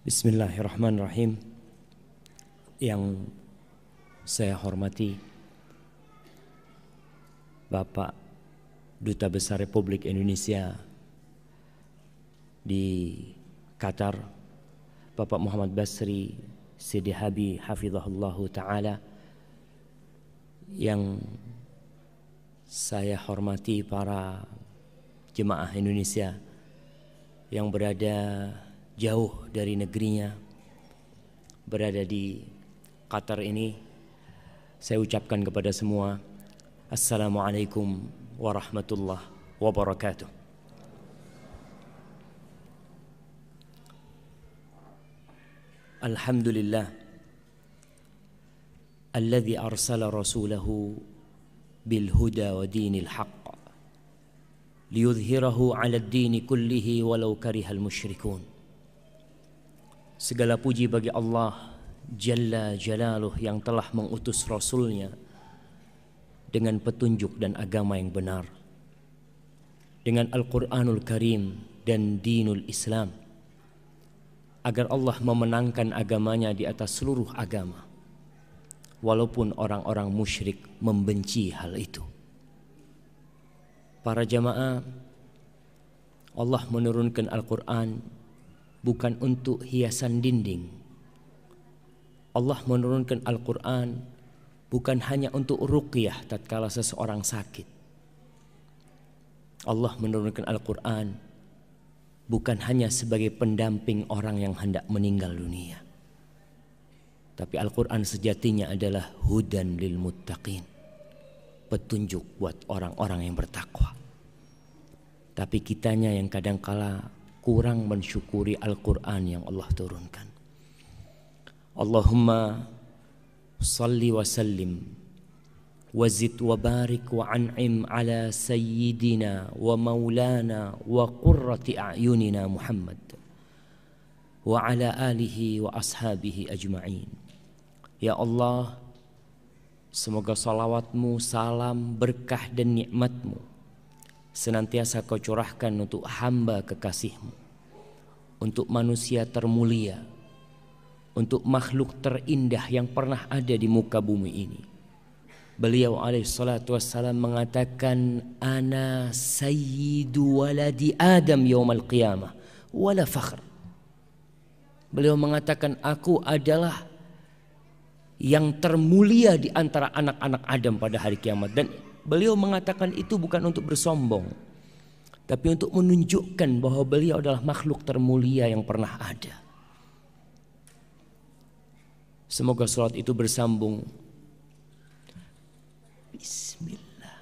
Bismillahirrahmanirrahim. Yang saya hormati Bapak Duta Besar Republik Indonesia di Qatar, Bapak Muhammad Basri Sidihabi Hafizahullahu Ta'ala. Yang saya hormati para jemaah Indonesia yang berada jauh dari negerinya, berada di Qatar ini. Saya ucapkan kepada semua, Assalamualaikum warahmatullahi wabarakatuh. Alhamdulillah alladzi arsala rasulahu bil huda wa dinil haqq liyudhhirahu 'ala ad-dini kullihi walau karihal musyrikun. Segala puji bagi Allah Jalla Jalaluh yang telah mengutus Rasulnya dengan petunjuk dan agama yang benar, dengan Al-Quranul Karim dan dinul Islam, agar Allah memenangkan agamanya di atas seluruh agama, walaupun orang-orang musyrik membenci hal itu. Para jamaah, Allah menurunkan Al-Quran bukan untuk hiasan dinding. Allah menurunkan Al-Quran bukan hanya untuk ruqyah tatkala seseorang sakit. Allah menurunkan Al-Quran bukan hanya sebagai pendamping orang yang hendak meninggal dunia. Tapi Al-Quran sejatinya adalah hudan lil muttaqin, petunjuk buat orang-orang yang bertakwa. Tapi kitanya yang kadangkala kurang mensyukuri Al-Quran yang Allah turunkan. Allahumma salli wa sallim wa zid wa barik wa an'im ala sayyidina wa maulana wa qurrati a'yunina Muhammad wa ala alihi wa ashabihi ajma'in. Ya Allah, semoga salawatmu, salam, berkah dan nikmatmu senantiasa kau curahkan untuk hamba kekasihmu, untuk manusia termulia, untuk makhluk terindah yang pernah ada di muka bumi ini. Beliau alaihi salatu wassalam mengatakan, ana sayyidu waladi Adam yaumal qiyamah wala fakhr. Beliau mengatakan, aku adalah yang termulia di antara anak-anak Adam pada hari kiamat. Dan beliau mengatakan itu bukan untuk bersombong, tapi untuk menunjukkan bahwa beliau adalah makhluk termulia yang pernah ada. Semoga salat itu bersambung. Bismillah.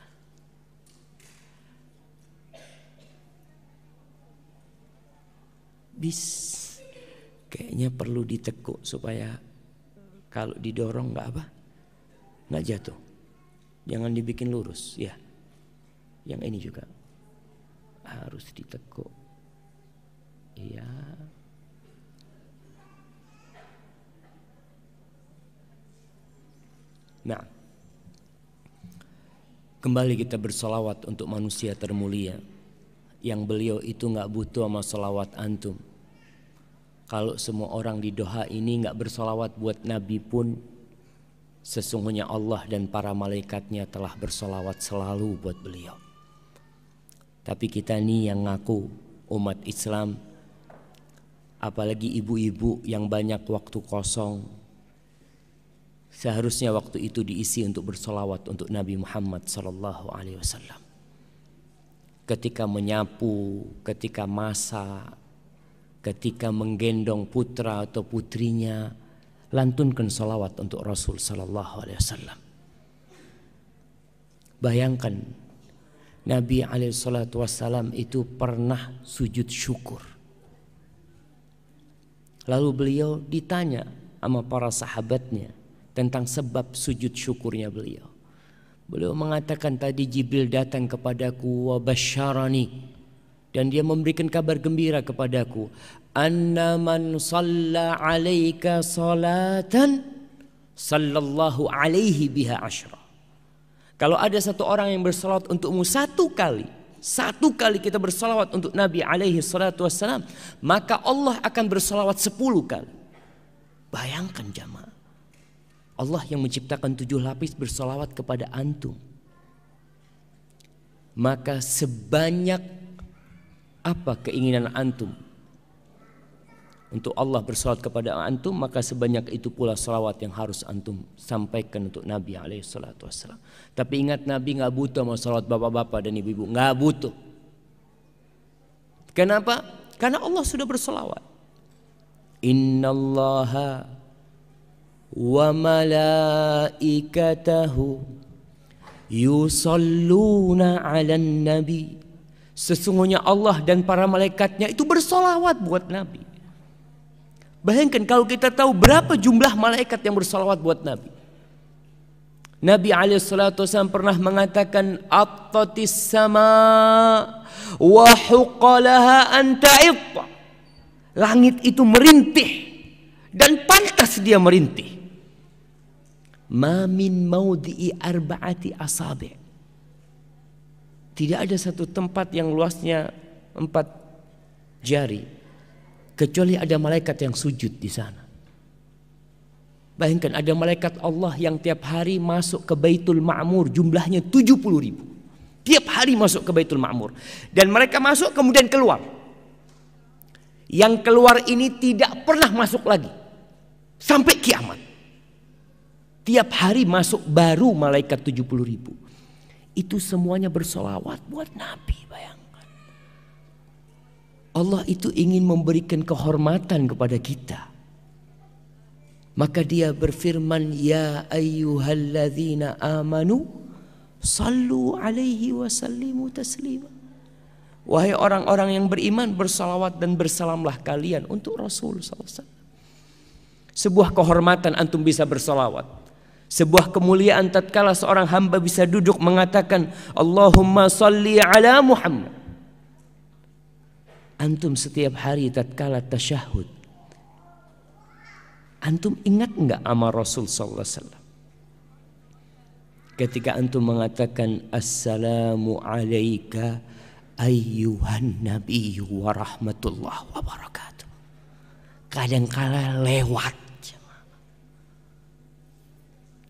Kayaknya perlu ditekuk supaya kalau didorong nggak jatuh. Jangan dibikin lurus ya. Yang ini juga harus ditekuk. Iya. Nah, kembali kita bersolawat untuk manusia termulia, yang beliau itu nggak butuh sama solawat antum. Kalau semua orang di Doha ini nggak bersolawat buat Nabi pun, sesungguhnya Allah dan para malaikatnya telah bersolawat selalu buat beliau. Tapi kita nih yang ngaku umat Islam, apalagi ibu-ibu yang banyak waktu kosong, seharusnya waktu itu diisi untuk bersolawat untuk Nabi Muhammad SAW. Ketika menyapu, ketika masak, ketika menggendong putra atau putrinya, lantunkan salawat untuk Rasul sallallahu alaihi wasallam. Bayangkan Nabi alaihi salatu wasallam itu pernah sujud syukur. Lalu beliau ditanya sama para sahabatnya tentang sebab sujud syukurnya beliau. Beliau mengatakan, tadi Jibril datang kepadaku wa basyarani, dan dia memberikan kabar gembira kepadaku, anna man shalla alaika salatan sallallahu alaihi biha asyra. Kalau ada satu orang yang bersalat untukmu satu kali, Satu kali kita bersalawat untuk Nabi alaihi salatu wassalam, maka Allah akan bersalawat 10 kali. Bayangkan jamaah, Allah yang menciptakan 7 lapis bersalawat kepada antum. Maka sebanyak apa keinginan antum untuk Allah bersalawat kepada antum, maka sebanyak itu pula salawat yang harus antum sampaikan untuk Nabi alaihi salatu wassalam. Tapi ingat, Nabi gak butuh mau salawat bapak-bapak dan ibu-ibu, gak butuh. Kenapa? Karena Allah sudah bersalawat. Innallaha wa malaikatahu yusalluna 'alan nabi. Sesungguhnya Allah dan para malaikatnya itu bersalawat buat Nabi. Bayangkan kalau kita tahu berapa jumlah malaikat yang bersalawat buat Nabi. Nabi alaihissalam pernah mengatakan, Attatis sama wa huqalaha an ta'itta. Langit itu merintih dan pantas dia merintih. Ma min maudhi'i arba'ati asabi'. Tidak ada satu tempat yang luasnya 4 jari kecuali ada malaikat yang sujud di sana. Bayangkan, ada malaikat Allah yang tiap hari masuk ke Baitul Ma'mur, jumlahnya 70.000. Tiap hari masuk ke Baitul Ma'mur. Dan mereka masuk kemudian keluar. Yang keluar ini tidak pernah masuk lagi sampai kiamat. Tiap hari masuk baru malaikat 70.000. Itu semuanya bersolawat buat Nabi. Bayangkan, Allah itu ingin memberikan kehormatan kepada kita. Maka dia berfirman, Ya ayyuhalladzina amanu sallu alaihi wa sallimu taslima. Wahai orang-orang yang beriman, bersalawat dan bersalamlah kalian untuk Rasul SAW. Sebuah kehormatan antum bisa bersalawat. Sebuah kemuliaan tatkala seorang hamba bisa duduk mengatakan, Allahumma salli ala Muhammad. Antum setiap hari tatkala tasyahud, antum ingat enggak sama Rasul sallallahu alaihi wasallam? Ketika antum mengatakan assalamu alayka ayyuhan nabiyyu wa rahmatullah wa barakatuh. Kadangkala lewat,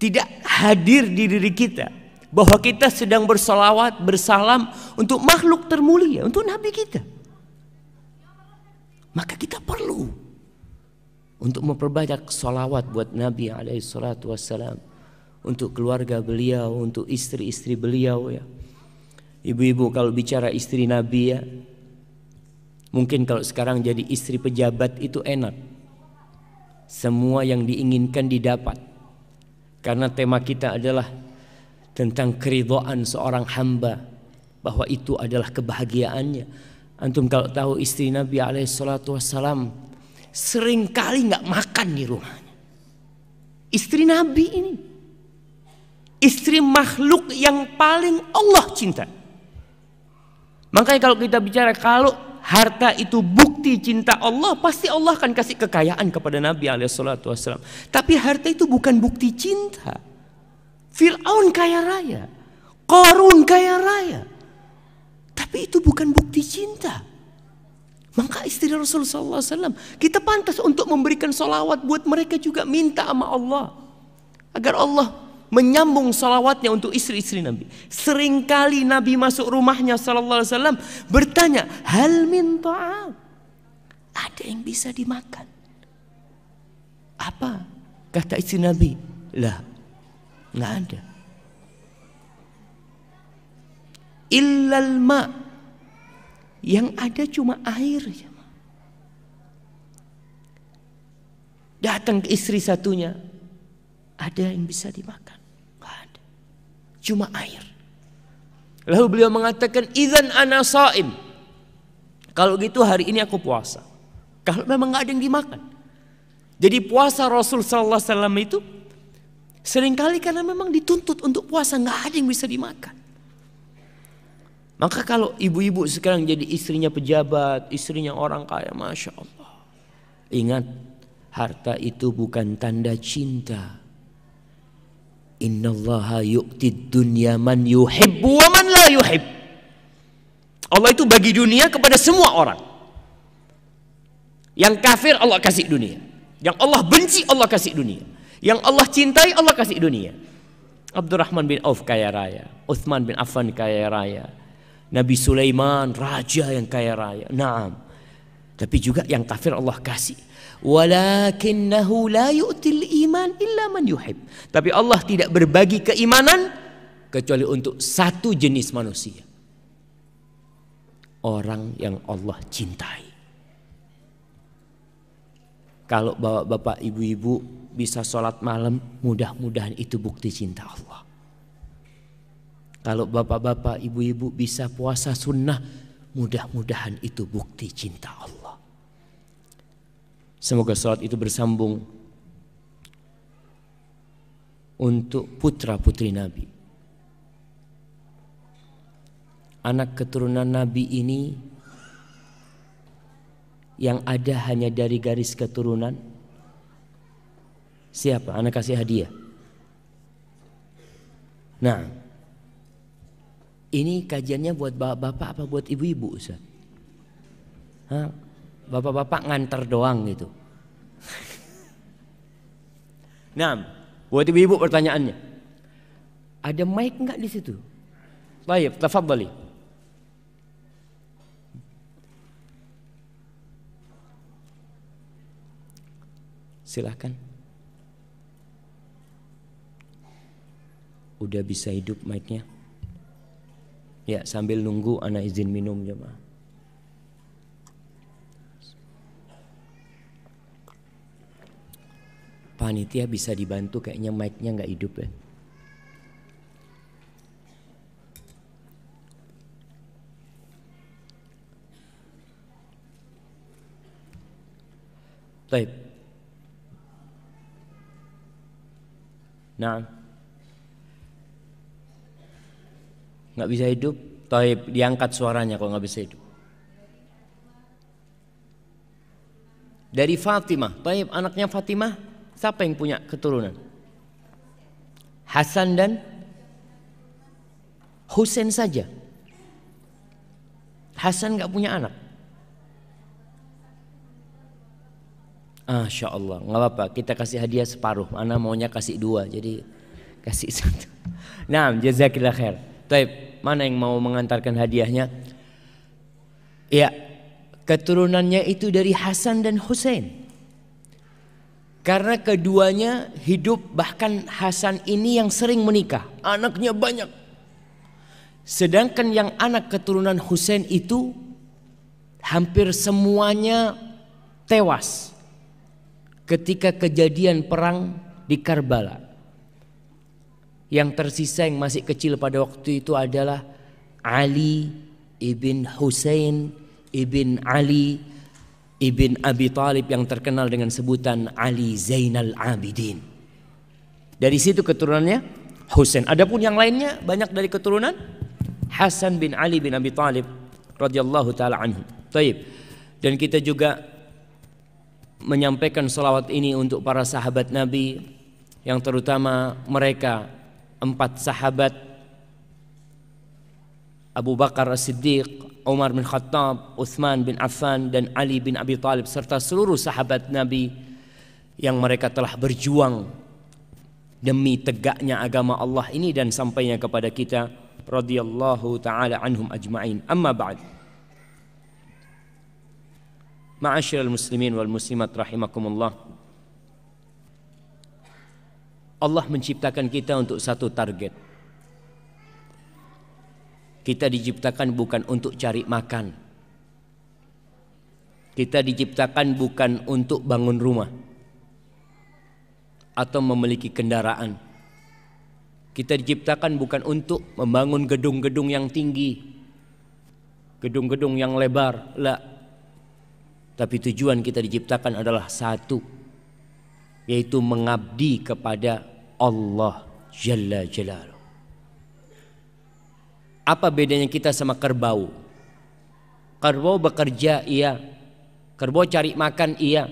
tidak hadir di diri kita bahwa kita sedang bersalawat, bersalam untuk makhluk termulia, untuk Nabi kita. Maka kita perlu untuk memperbanyak salawat buat Nabi alaihi salatu wassalam, untuk keluarga beliau, untuk istri-istri beliau ya. Ibu-ibu kalau bicara istri Nabi ya, mungkin kalau sekarang jadi istri pejabat itu enak. Semua yang diinginkan didapat. Karena tema kita adalah tentang keridhaan seorang hamba, bahwa itu adalah kebahagiaannya. Antum kalau tahu istri Nabi alaihissalatu wassalam sering kali gak makan di rumahnya. Istri Nabi ini, istri makhluk yang paling Allah cinta. Makanya kalau kita bicara kalau harta itu bukti cinta Allah, pasti Allah akan kasih kekayaan kepada Nabi alaihissalatu wassalam. Tapi harta itu bukan bukti cinta. Fir'aun kaya raya, Qarun kaya raya, tapi itu bukan bukti cinta. Maka istri Rasulullah SAW, kita pantas untuk memberikan salawat buat mereka juga, minta sama Allah agar Allah menyambung salawatnya untuk istri-istri Nabi. Seringkali Nabi masuk rumahnya sallallahu alaihi wasallam bertanya, hal min ta'am, ada yang bisa dimakan? Apa kata istri Nabi? Lah, nggak ada. Illal ma, yang ada cuma air. Datang ke istri satunya, ada yang bisa dimakan? Nggak ada, cuma air. Lalu beliau mengatakan, idzan ana shaim, kalau gitu hari ini aku puasa. Kalau memang nggak ada yang dimakan. Jadi puasa Rasul sallallahu alaihi wasallam itu seringkali karena memang dituntut untuk puasa, nggak ada yang bisa dimakan. Maka kalau ibu-ibu sekarang jadi istrinya pejabat, istrinya orang kaya, Masya Allah, ingat, harta itu bukan tanda cinta. Innallaha yu'tid dunya man yuhibbu wa man la yuhib. Allah itu bagi dunia kepada semua orang. Yang kafir Allah kasih dunia, yang Allah benci Allah kasih dunia, yang Allah cintai Allah kasih dunia. Abdurrahman bin Auf kaya raya, Utsman bin Affan kaya raya, Nabi Sulaiman raja yang kaya raya. Naam. Tapi juga yang kafir Allah kasih. Walakinnahu la yu'til iman illa man yuhib. Tapi Allah tidak berbagi keimanan kecuali untuk satu jenis manusia. Orang yang Allah cintai. Kalau bapak-bapak, ibu-ibu bisa sholat malam, mudah-mudahan itu bukti cinta Allah. Kalau bapak-bapak, ibu-ibu bisa puasa sunnah, mudah-mudahan itu bukti cinta Allah. Semoga sholat itu bersambung untuk putra-putri Nabi. Anak keturunan Nabi ini yang ada hanya dari garis keturunan. Siapa? Anak kasih hadiah. Nah, ini kajiannya buat bapak-bapak apa buat ibu-ibu, Ustaz? Hah? Bapak-bapak nganter doang gitu. Nah, buat ibu-ibu pertanyaannya. Ada mic enggak di situ? Baik, tafadhali. Silahkan. Udah bisa hidup mic-nya? Ya, sambil nunggu ana izin minum jemaah. Panitia bisa dibantu, kayaknya mic-nya nggak hidup ya. Baik. Nah, nggak bisa hidup, taib, diangkat suaranya kalau nggak bisa hidup. Dari Fatimah, taib, anaknya Fatimah, siapa yang punya keturunan? Hasan dan Husain saja. Hasan nggak punya anak. Masya Allah, nggak apa-apa, kita kasih hadiah separuh. Ana maunya kasih 2, jadi kasih 1. Nah, jazakillah khair. Taib, mana yang mau mengantarkan hadiahnya? Ya, keturunannya itu dari Hasan dan Husain. Karena keduanya hidup, bahkan Hasan ini yang sering menikah, anaknya banyak. Sedangkan yang anak keturunan Husain itu hampir semuanya tewas ketika kejadian perang di Karbala. Yang tersisa yang masih kecil pada waktu itu adalah Ali ibn Husain ibn Ali ibn Abi Thalib yang terkenal dengan sebutan Ali Zainal Abidin. Dari situ keturunannya Husain. Adapun yang lainnya banyak dari keturunan Hasan bin Ali bin Abi Thalib radhiyallahu taala anhu. Taib. Dan kita juga menyampaikan salawat ini untuk para sahabat Nabi, yang terutama mereka 4 sahabat, Abu Bakar As-Siddiq, Umar bin Khattab, Utsman bin Affan, dan Ali bin Abi Thalib, serta seluruh sahabat Nabi yang mereka telah berjuang demi tegaknya agama Allah ini dan sampainya kepada kita, radhiyallahu taala anhum ajma'in. Amma ba'd. Ma'asyiral muslimin wal muslimat rahimakumullah. Allah menciptakan kita untuk satu target. Kita diciptakan bukan untuk cari makan. Kita diciptakan bukan untuk bangun rumah atau memiliki kendaraan. Kita diciptakan bukan untuk membangun gedung-gedung yang tinggi, gedung-gedung yang lebar, la. Tapi tujuan kita diciptakan adalah satu, yaitu mengabdi kepada Allah Jalla Jalaluh. Apa bedanya kita sama kerbau? Kerbau bekerja, iya. Kerbau cari makan, iya.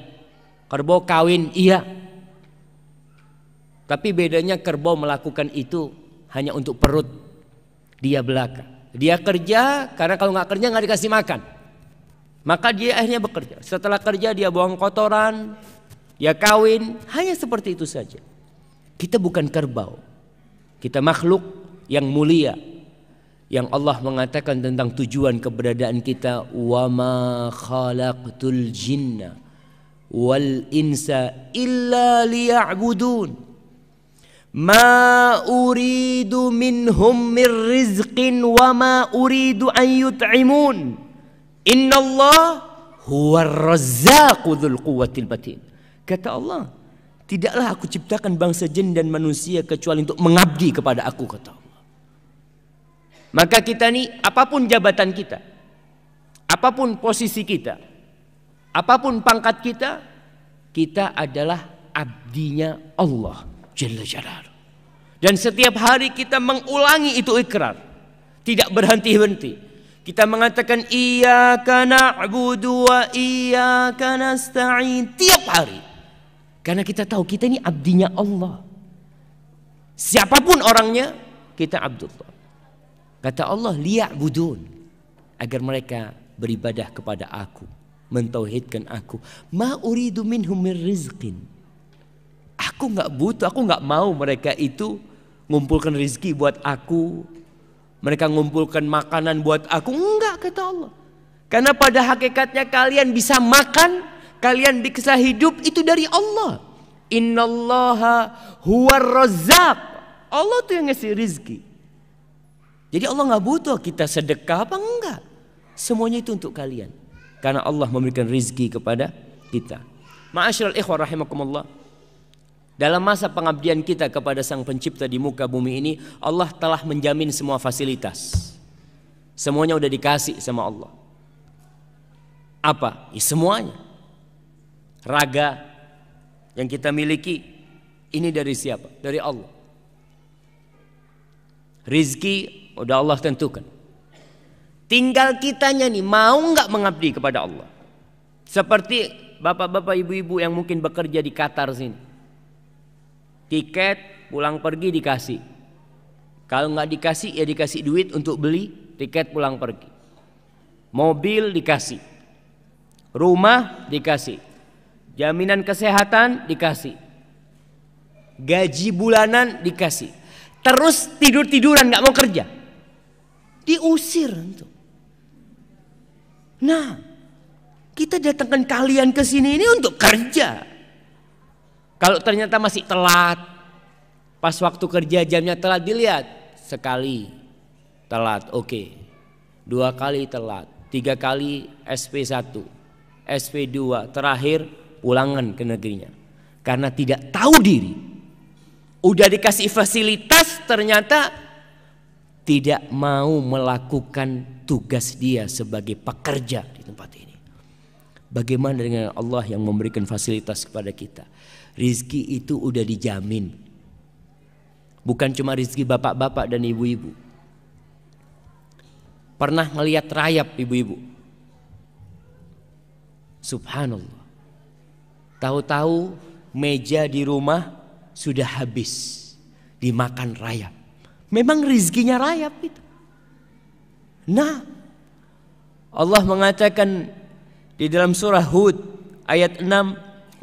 Kerbau kawin, iya. Tapi bedanya kerbau melakukan itu hanya untuk perut dia belaka. Dia kerja karena kalau nggak kerja nggak dikasih makan. Maka dia akhirnya bekerja. Setelah kerja dia buang kotoran, dia kawin, hanya seperti itu saja. Kita bukan kerbau. Kita makhluk yang mulia. Yang Allah mengatakan tentang tujuan keberadaan kita, wa ma khalaqtul jinna wal insa illa liya'budun. Ma uridu minhum min rizqin wa ma uridu an yut'imun. Innallah huwar razzaqu dzul quwwatil matin. Kata Allah, tidaklah aku ciptakan bangsa jin dan manusia kecuali untuk mengabdi kepada aku, kata Allah. Maka kita nih, apapun jabatan kita, apapun posisi kita, apapun pangkat kita, kita adalah abdinya Allah Jalla Jalaluhu. Dan setiap hari kita mengulangi itu ikrar, tidak berhenti-henti. Kita mengatakan iyyaka na'budu wa iyyaka nasta'in tiap hari. Karena kita tahu kita ini abdinya Allah. Siapapun orangnya, kita abdullah. Kata Allah, liya'budun, agar mereka beribadah kepada aku, mentauhidkan aku. Ma uridu minhum min rizqin. Aku nggak butuh, aku nggak mau mereka itu ngumpulkan rezeki buat aku. Mereka ngumpulkan makanan buat aku. Enggak, kata Allah. Karena pada hakikatnya kalian bisa makan, kalian bisa hidup itu dari Allah. Innallaha huwar razzaq. Allah tuh yang ngasih rezeki. Jadi Allah nggak butuh kita sedekah apa enggak. Semuanya itu untuk kalian. Karena Allah memberikan rezeki kepada kita. Ma'asyiral ikhwah rahimakumullah. Dalam masa pengabdian kita kepada Sang Pencipta di muka bumi ini, Allah telah menjamin semua fasilitas. Semuanya udah dikasih sama Allah. Apa? Ya semuanya. Raga yang kita miliki ini dari siapa? Dari Allah. Rizki udah Allah tentukan. Tinggal kitanya nih mau nggak mengabdi kepada Allah. Seperti bapak-bapak, ibu-ibu yang mungkin bekerja di Qatar sini. Tiket pulang pergi dikasih. Kalau nggak dikasih ya dikasih duit untuk beli tiket pulang pergi. Mobil dikasih. Rumah dikasih. Jaminan kesehatan dikasih. Gaji bulanan dikasih. Terus tidur-tiduran nggak mau kerja. Diusir itu. Nah, kita datangkan kalian ke sini ini untuk kerja. Kalau ternyata masih telat, pas waktu kerja jamnya telat, dilihat sekali telat, oke. 2 kali telat, 3 kali SP1, SP2, terakhir pulangan ke negerinya. Karena tidak tahu diri. Udah dikasih fasilitas, ternyata tidak mau melakukan tugas dia sebagai pekerja di tempat ini. Bagaimana dengan Allah yang memberikan fasilitas kepada kita? Rizki itu udah dijamin. Bukan cuma rizki bapak-bapak dan ibu-ibu. Pernah ngelihat rayap ibu-ibu? Subhanallah. Tahu-tahu meja di rumah sudah habis dimakan rayap. Memang rizkinya rayap itu. Nah, Allah mengatakan di dalam surah Hud ayat 6,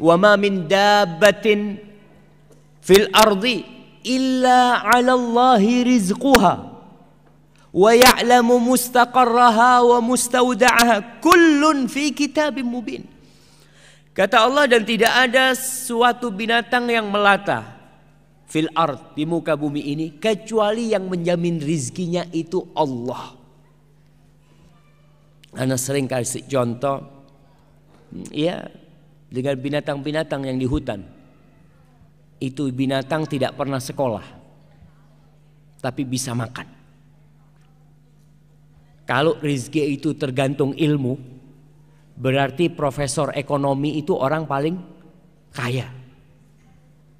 wa ma min dabbatin fil ardi illa 'ala Allahi rizquha wa ya'lamu mustaqarraha wa mustawda'aha kullun fi kitabim mubin. Kata Allah, dan tidak ada suatu binatang yang melata fil ard, di muka bumi ini, kecuali yang menjamin rizkinya itu Allah. Ana sering kasih contoh, ya, dengan binatang-binatang yang di hutan. Itu binatang tidak pernah sekolah, tapi bisa makan. Kalau rezeki itu tergantung ilmu, berarti profesor ekonomi itu orang paling kaya.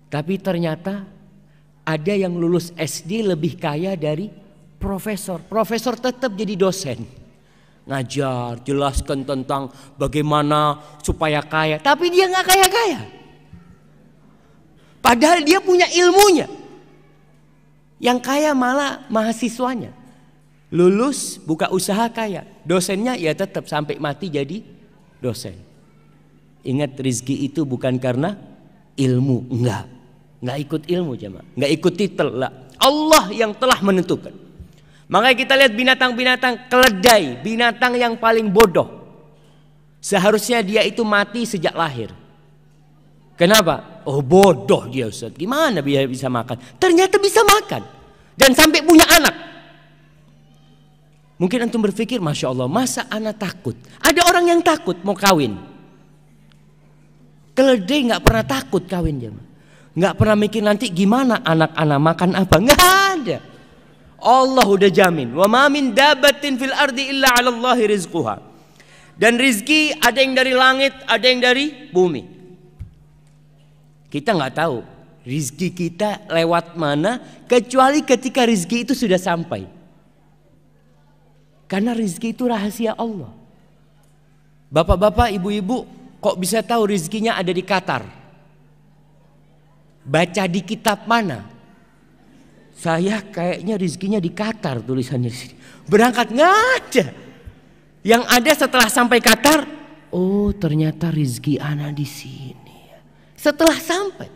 Tapi ternyata ada yang lulus SD lebih kaya dari profesor. Profesor tetap jadi dosen. Ngajar, jelaskan tentang bagaimana supaya kaya. Tapi dia nggak kaya-kaya. Padahal dia punya ilmunya. Yang kaya malah mahasiswanya. Lulus, buka usaha kaya. Dosennya ya tetap sampai mati jadi dosen. Ingat, rizki itu bukan karena ilmu. Enggak ikut ilmu jemaah. Enggak ikut titel lah. Allah yang telah menentukan. Makanya kita lihat binatang-binatang, keledai, binatang yang paling bodoh. Seharusnya dia itu mati sejak lahir. Kenapa? Oh bodoh dia Ustaz. Gimana dia bisa makan? Ternyata bisa makan. Dan sampai punya anak. Mungkin antum berpikir, Masya Allah, masa anak takut? Ada orang yang takut mau kawin. Keledai gak pernah takut kawin jemaah. Gak pernah mikir nanti gimana anak-anak makan apa. Gak ada. Allah udah jamin. Wa ma min dabatin fil ardi illa 'ala Allahi rizquha. Dan rizki ada yang dari langit, ada yang dari bumi. Kita nggak tahu rizki kita lewat mana, kecuali ketika rizki itu sudah sampai. Karena rizki itu rahasia Allah. Bapak-bapak, ibu-ibu, kok bisa tahu rizkinya ada di Qatar? Baca di kitab mana? Saya kayaknya rizkinya di Qatar, tulisannya di sini. Berangkat nggak ada. Yang ada setelah sampai Qatar, oh ternyata rizki ana di sini. Setelah sampai,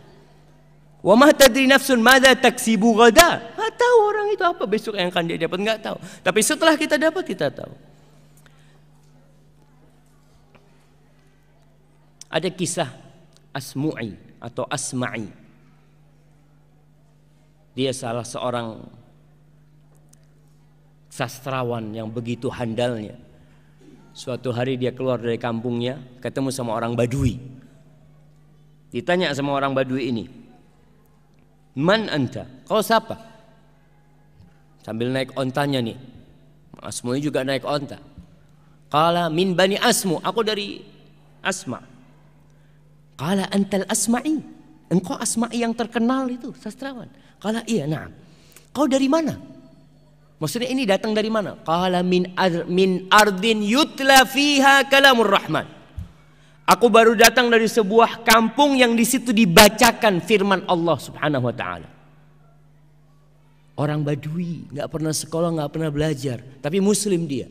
wa ma tadri nafsun madza taksibu ghada. Nggak tahu orang itu apa besok yang akan dia dapat, nggak tahu. Tapi setelah kita dapat, kita tahu. Ada kisah Asmu'i atau Asma'i. Dia salah seorang sastrawan yang begitu handalnya. Suatu hari dia keluar dari kampungnya, ketemu sama orang Badui. Ditanya sama orang Badui ini, "Man anta?" Kau siapa? Sambil naik ontanya nih. Asmu'i juga naik onta. Qala min bani Asmu, aku dari Asma. Qala antal Asma'i, engkau Asma'i yang terkenal itu, sastrawan. Qala iya, na'am. Kau dari mana? Maksudnya ini datang dari mana? Qala min ardin yutla fiha kalamur rahman. Aku baru datang dari sebuah kampung yang di situ dibacakan firman Allah Subhanahu wa taala. Orang Badui, nggak pernah sekolah, nggak pernah belajar, tapi muslim dia.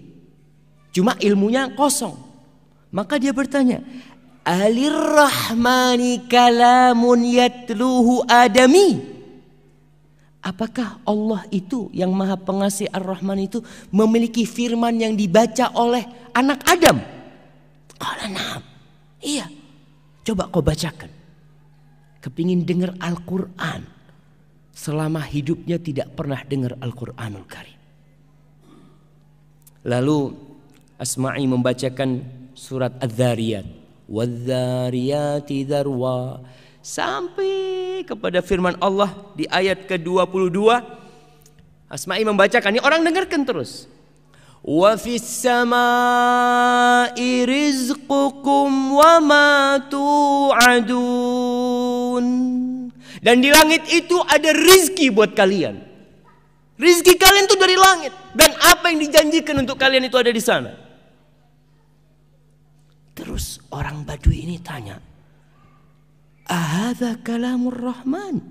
Cuma ilmunya kosong. Maka dia bertanya, "Alir rahmani kalamun yatluhu adami?" Apakah Allah itu yang Maha Pengasih Ar-Rahman itu memiliki firman yang dibaca oleh anak Adam? Qala na'am. Iya. Coba kau bacakan. Kepingin dengar Al-Quran. Selama hidupnya tidak pernah dengar Al-Quranul Karim. Lalu Asma'i membacakan surat Adz-Dzariyat. Wadz-Dzariyati dzarwa. Sampai kepada firman Allah di ayat ke-22. Asma'i membacakan, ini orang dengarkan terus. Wa fis samai rizqukum wa ma tu'adun. Dan di langit itu ada rizki buat kalian. Rizki kalian itu dari langit. Dan apa yang dijanjikan untuk kalian itu ada di sana. Terus orang Badui ini tanya, ahadza kalamur rahman?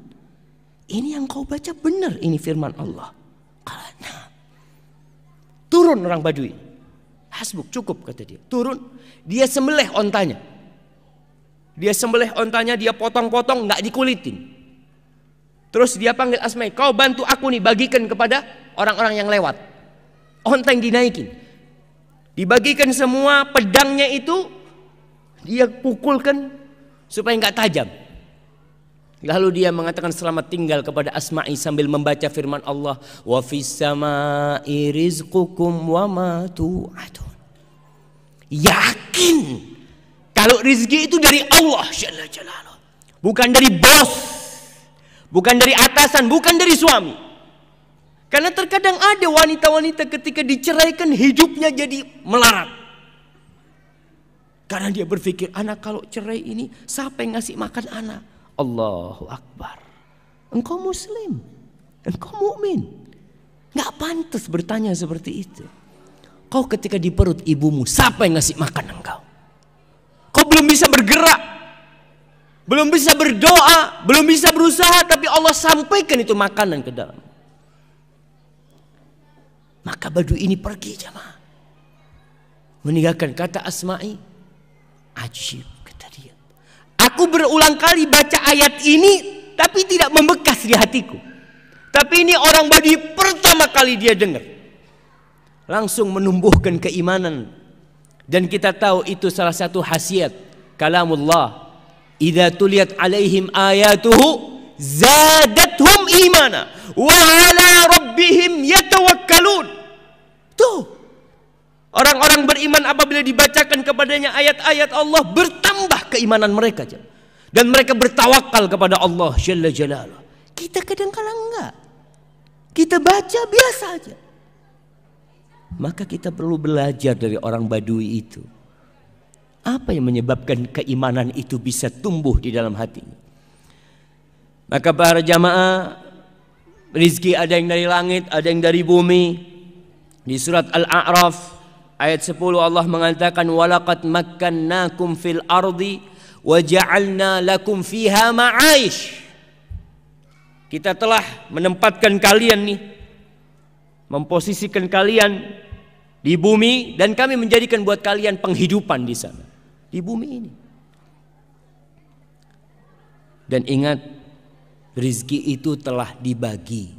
Ini yang kau baca benar, ini firman Allah. Karena turun orang Badui. Hasbuk, cukup kata dia. Turun, dia sembelih ontanya. Dia sembelih ontanya, dia potong-potong, nggak dikulitin. Terus dia panggil Asma'i, kau bantu aku nih, bagikan kepada orang-orang yang lewat. Onta yang dinaikin. Dibagikan semua, pedangnya itu dia pukulkan supaya nggak tajam. Lalu dia mengatakan selamat tinggal kepada Asma'i sambil membaca firman Allah, wa fis samai rizqukum wa ma tu'adun. Yakin kalau rizki itu dari Allah Jalla Jalaluh, bukan dari bos, bukan dari atasan, bukan dari suami. Karena terkadang ada wanita-wanita ketika diceraikan hidupnya jadi melarat. Karena dia berpikir, anak kalau cerai ini siapa yang ngasih makan anak? Allahu Akbar. Engkau muslim, engkau mukmin, nggak pantas bertanya seperti itu. Kau ketika di perut ibumu, siapa yang ngasih makan engkau? Kau belum bisa bergerak, belum bisa berdoa, belum bisa berusaha, tapi Allah sampaikan itu makanan ke dalam. Maka Badui ini pergi jamaah. Meninggalkan, kata Asma'i, ajib, kata dia. Aku berulang kali baca ayat ini tapi tidak membekas di hatiku. Tapi ini orang Badui pertama kali dia dengar. Langsung menumbuhkan keimanan. Dan kita tahu itu salah satu khasiat kalamullah. Idza tuliyat alaihim ayatuhu zadathum imana wa ala rabbihim yatawakkalun. Tuh, orang-orang beriman apabila dibacakan kepadanya ayat-ayat Allah, bertambah keimanan mereka. Dan mereka bertawakal kepada Allah Jalla Jalaluh. Kita kadang-kadang enggak. Kita baca biasa aja. Maka kita perlu belajar dari orang Badui itu. Apa yang menyebabkan keimanan itu bisa tumbuh di dalam hatinya? Maka para jamaah, rizki ada yang dari langit, ada yang dari bumi. Di surat Al-A'raf ayat 10 Allah mengatakan, walaqad makkannakum fil ardi wa ja'alna lakum fiha ma'aish. Kita telah menempatkan kalian nih, memposisikan kalian di bumi, dan kami menjadikan buat kalian penghidupan di sana, di bumi ini. Dan ingat, rizki itu telah dibagi,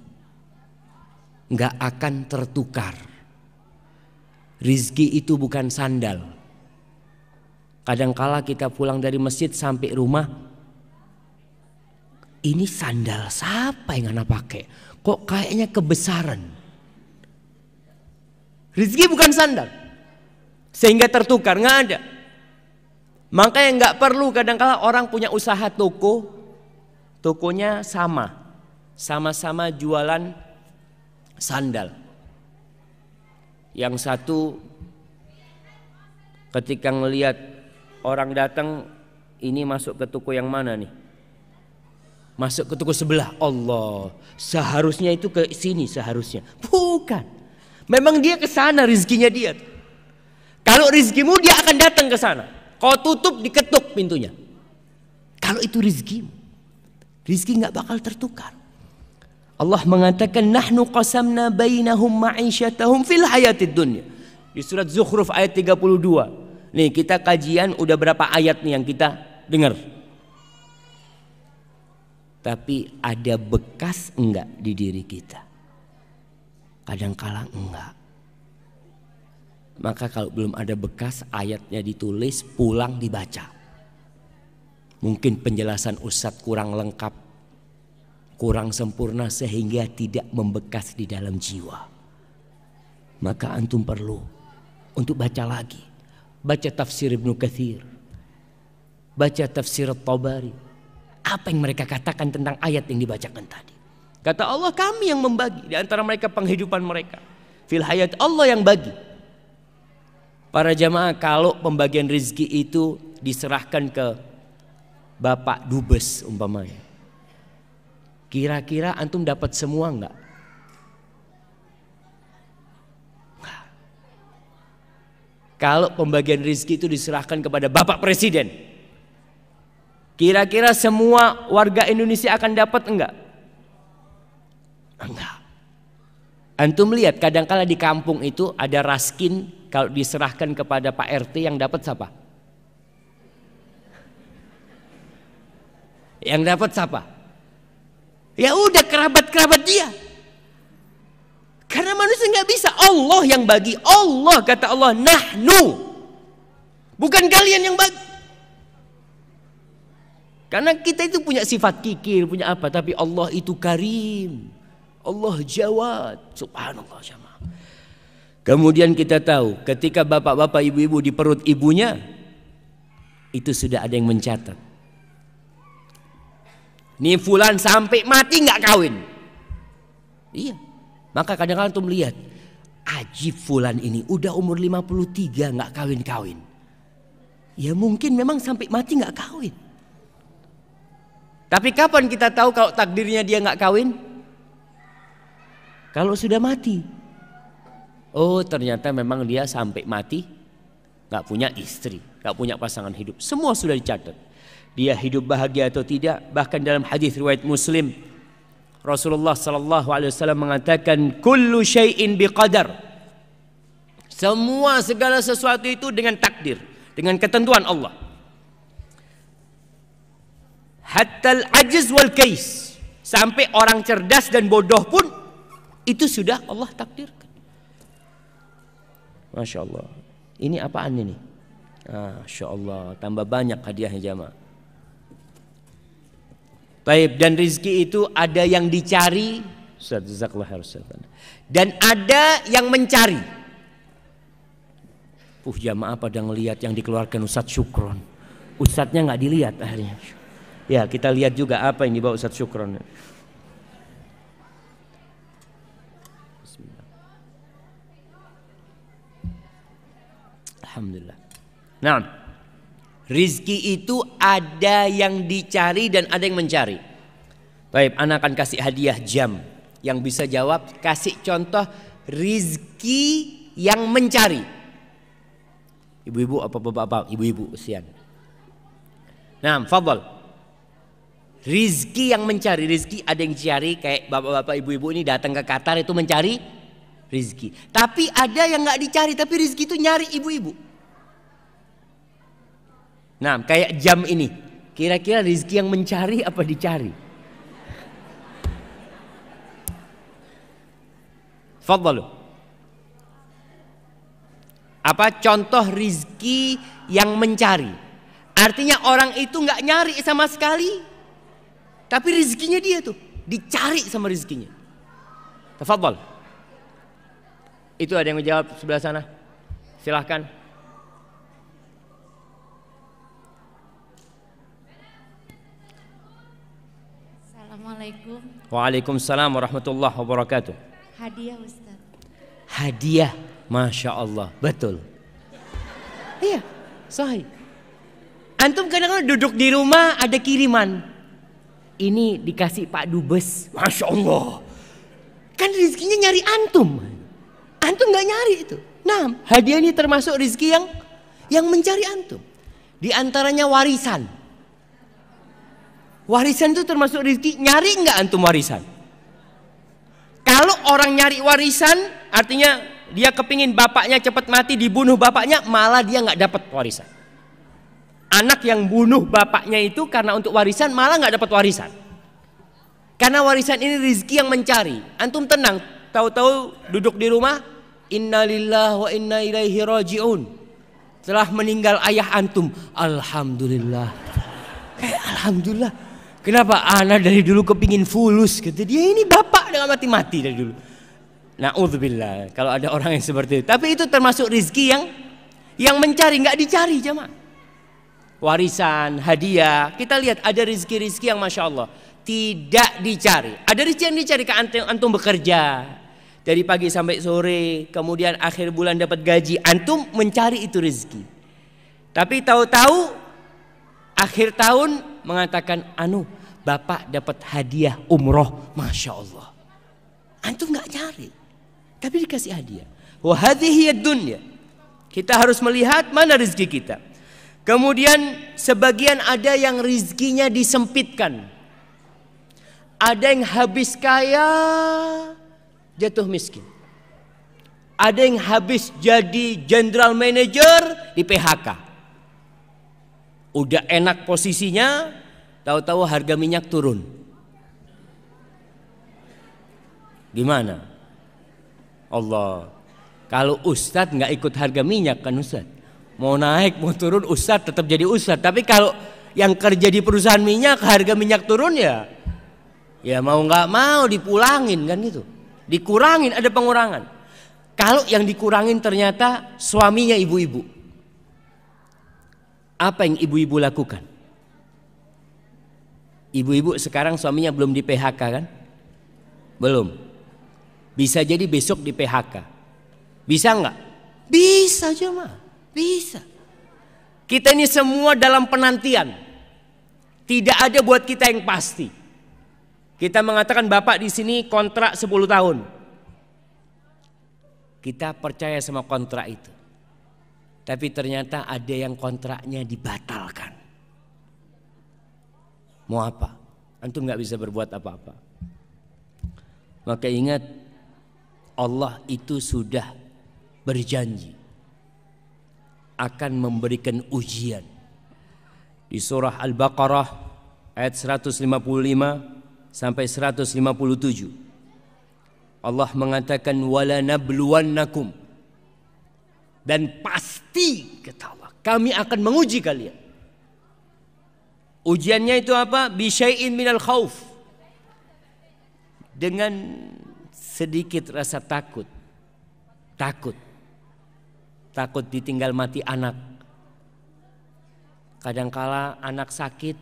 nggak akan tertukar. Rizki itu bukan sandal. Kadangkala kita pulang dari masjid sampai rumah, ini sandal siapa yang anak pakai? Kok kayaknya kebesaran? Rizki bukan sandal sehingga tertukar, nggak ada. Makanya nggak perlu kadang-kala orang punya usaha toko, tokonya sama-sama jualan sandal. Yang satu ketika ngelihat orang datang, ini masuk ke toko yang mana nih? Masuk ke toko sebelah. Allah, seharusnya itu ke sini seharusnya. Bukan. Memang dia ke sana rizkinya dia. Kalau rizkimu dia akan datang ke sana. Kau tutup, diketuk pintunya. Kalau itu rizkimu, rizki nggak bakal tertukar. Allah mengatakan, nahnu qasamna bainahum ma'isyatahum fil hayatid dunya. Di surat Zukhruf ayat 32. Nih kita kajian udah berapa ayat nih yang kita dengar. Tapi ada bekas enggak di diri kita? Kadang-kala enggak. Maka kalau belum ada bekas, ayatnya ditulis, pulang dibaca. Mungkin penjelasan Ustadz kurang lengkap, kurang sempurna sehingga tidak membekas di dalam jiwa. Maka antum perlu untuk baca lagi. Baca tafsir Ibnu Katsir, baca tafsir At-Tabari. Apa yang mereka katakan tentang ayat yang dibacakan tadi? Kata Allah, kami yang membagi di antara mereka penghidupan mereka. Fil hayat, Allah yang bagi. Para jamaah, kalau pembagian rizki itu diserahkan ke Bapak Dubes umpamanya, kira-kira antum dapat semua enggak? Enggak. Kalau pembagian rizki itu diserahkan kepada Bapak Presiden, kira-kira semua warga Indonesia akan dapat enggak? Enggak. Antum lihat kadang-kala di kampung itu ada raskin, kalau diserahkan kepada Pak RT yang dapat siapa? Yang dapat siapa? Ya udah kerabat-kerabat dia. Karena manusia nggak bisa, Allah yang bagi. Allah, kata Allah, nahnu, bukan kalian yang bagi. Karena kita itu punya sifat kikir, punya apa, tapi Allah itu karim. Allah Jawad, subhanallah jamaah. Kemudian kita tahu ketika bapak-bapak ibu-ibu di perut ibunya, itu sudah ada yang mencatat. Nih fulan sampai mati nggak kawin. Iya. Maka kadang-kadang tuh melihat, ajib fulan ini udah umur 53 nggak kawin-kawin. Ya mungkin memang sampai mati nggak kawin. Tapi kapan kita tahu kalau takdirnya dia nggak kawin? Kalau sudah mati. Oh ternyata memang dia sampai mati gak punya istri, gak punya pasangan hidup. Semua sudah dicatat. Dia hidup bahagia atau tidak. Bahkan dalam hadis riwayat Muslim, Rasulullah sallallahu alaihi wasallam mengatakan kullu syai'in biqadar. Semua segala sesuatu itu dengan takdir, dengan ketentuan Allah. Hatta al-ajz wal kais. Sampai orang cerdas dan bodoh pun itu sudah Allah takdirkan. Masya Allah. Ini apaan ini? Masya Allah. Tambah banyak hadiahnya jamaah. Baik, dan rizki itu ada yang dicari, dan ada yang mencari. Jamaah pada ngelihat yang dikeluarkan Ustadz Syukron. Ustadznya nggak dilihat akhirnya. Ya, kita lihat juga apa yang dibawa Ustadz Syukron. Bismillah. Alhamdulillah. Nah, rizki itu ada yang dicari dan ada yang mencari. Baik, anak akan kasih hadiah jam. Yang bisa jawab, kasih contoh rizki yang mencari. Ibu-ibu apa bapak-bapak? Ibu-ibu usian. Nah, fadhal. Rizki yang mencari, rizki ada yang cari, kayak bapak-bapak ibu-ibu ini datang ke Qatar itu mencari rizki. Tapi ada yang nggak dicari, tapi rizki itu nyari ibu-ibu. Nah, kayak jam ini, kira-kira rizki yang mencari apa dicari? Fadhalu. Apa contoh rizki yang mencari? Artinya orang itu nggak nyari sama sekali, tapi rizkinya dia tuh dicari sama rizkinya. Tafadhal. Itu ada yang menjawab sebelah sana? Silahkan. Assalamualaikum. Waalaikumsalam warahmatullahi wabarakatuh. Hadiah Ustaz. Hadiah, Masya Allah, betul. Iya, sahih. Antum kadang-kadang duduk di rumah ada kiriman. Ini dikasih Pak Dubes, Masya Allah. Kan rizkinya nyari antum. Antum nggak nyari itu. Nah, hadiah ini termasuk rizki yang mencari antum. Di antaranya warisan. Warisan itu termasuk rizki. Nyari nggak antum warisan? Kalau orang nyari warisan, artinya dia kepingin bapaknya cepat mati, dibunuh bapaknya, malah dia nggak dapat warisan. Anak yang bunuh bapaknya itu karena untuk warisan, malah nggak dapat warisan. Karena warisan ini rizki yang mencari. Antum tenang, tahu-tahu duduk di rumah, innalillahi wa inna ilaihi raji'un. Telah meninggal ayah antum, alhamdulillah. Alhamdulillah. Kenapa anak dari dulu kepingin fulus? Kata dia, ini bapak dengan mati-mati dari dulu. Na'udzubillah kalau ada orang yang seperti itu. Tapi itu termasuk rizki yang mencari, nggak dicari jemaah. Warisan, hadiah. Kita lihat ada rizki-rizki yang Masya Allah tidak dicari. Ada rizki yang dicari, ke antum bekerja dari pagi sampai sore, kemudian akhir bulan dapat gaji, antum mencari itu rizki. Tapi tahu-tahu akhir tahun mengatakan, bapak dapat hadiah umroh, Masya Allah. Antum nggak nyari, tapi dikasih hadiah. Wa hadhihi ad-dunya. Kita harus melihat mana rezeki kita. Kemudian sebagian ada yang rizkinya disempitkan. Ada yang habis kaya jatuh miskin. Ada yang habis jadi general manager di PHK. Udah enak posisinya, tahu-tahu harga minyak turun. Gimana? Allah. Kalau ustadz nggak ikut harga minyak kan ustadz. Mau naik mau turun ustadz tetap jadi ustadz. Tapi kalau yang kerja di perusahaan minyak harga minyak turun ya mau nggak mau dipulangin kan gitu. Dikurangin, ada pengurangan. Kalau yang dikurangin ternyata suaminya ibu-ibu. Apa yang ibu-ibu lakukan? Ibu-ibu sekarang suaminya belum di PHK kan? Belum. Bisa jadi besok di PHK. Bisa nggak? Bisa aja mah. Bisa. Kita ini semua dalam penantian. Tidak ada buat kita yang pasti. Kita mengatakan bapak di sini kontrak 10 tahun. Kita percaya sama kontrak itu. Tapi ternyata ada yang kontraknya dibatalkan. Mau apa? Antum nggak bisa berbuat apa-apa. Maka ingat, Allah itu sudah berjanji akan memberikan ujian. Di surah Al-Baqarah ayat 155 sampai 157 Allah mengatakan wala nabluwannakum, dan pasti kata Allah kami akan menguji kalian. Ujiannya itu apa? Bisyai'in minal khauf, dengan sedikit rasa takut. Takut ditinggal mati anak. Kadangkala anak sakit,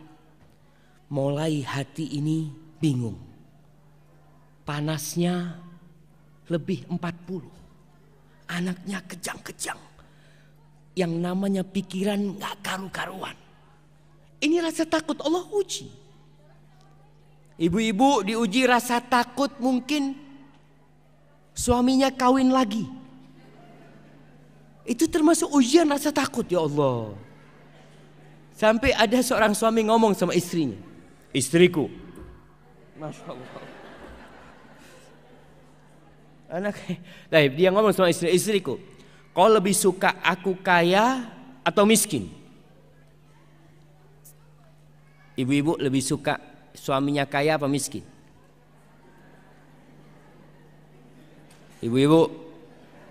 mulai hati ini bingung. Panasnya lebih 40. Anaknya kejang-kejang. Yang namanya pikiran gak karu-karuan. Ini rasa takut Allah uji. Ibu-ibu diuji rasa takut, mungkin suaminya kawin lagi. Itu termasuk ujian rasa takut, ya Allah. Sampai ada seorang suami ngomong sama istrinya, istriku, Masya Allah, dia ngomong sama istriku, kau lebih suka aku kaya atau miskin? Ibu-ibu lebih suka suaminya kaya apa miskin? Ibu-ibu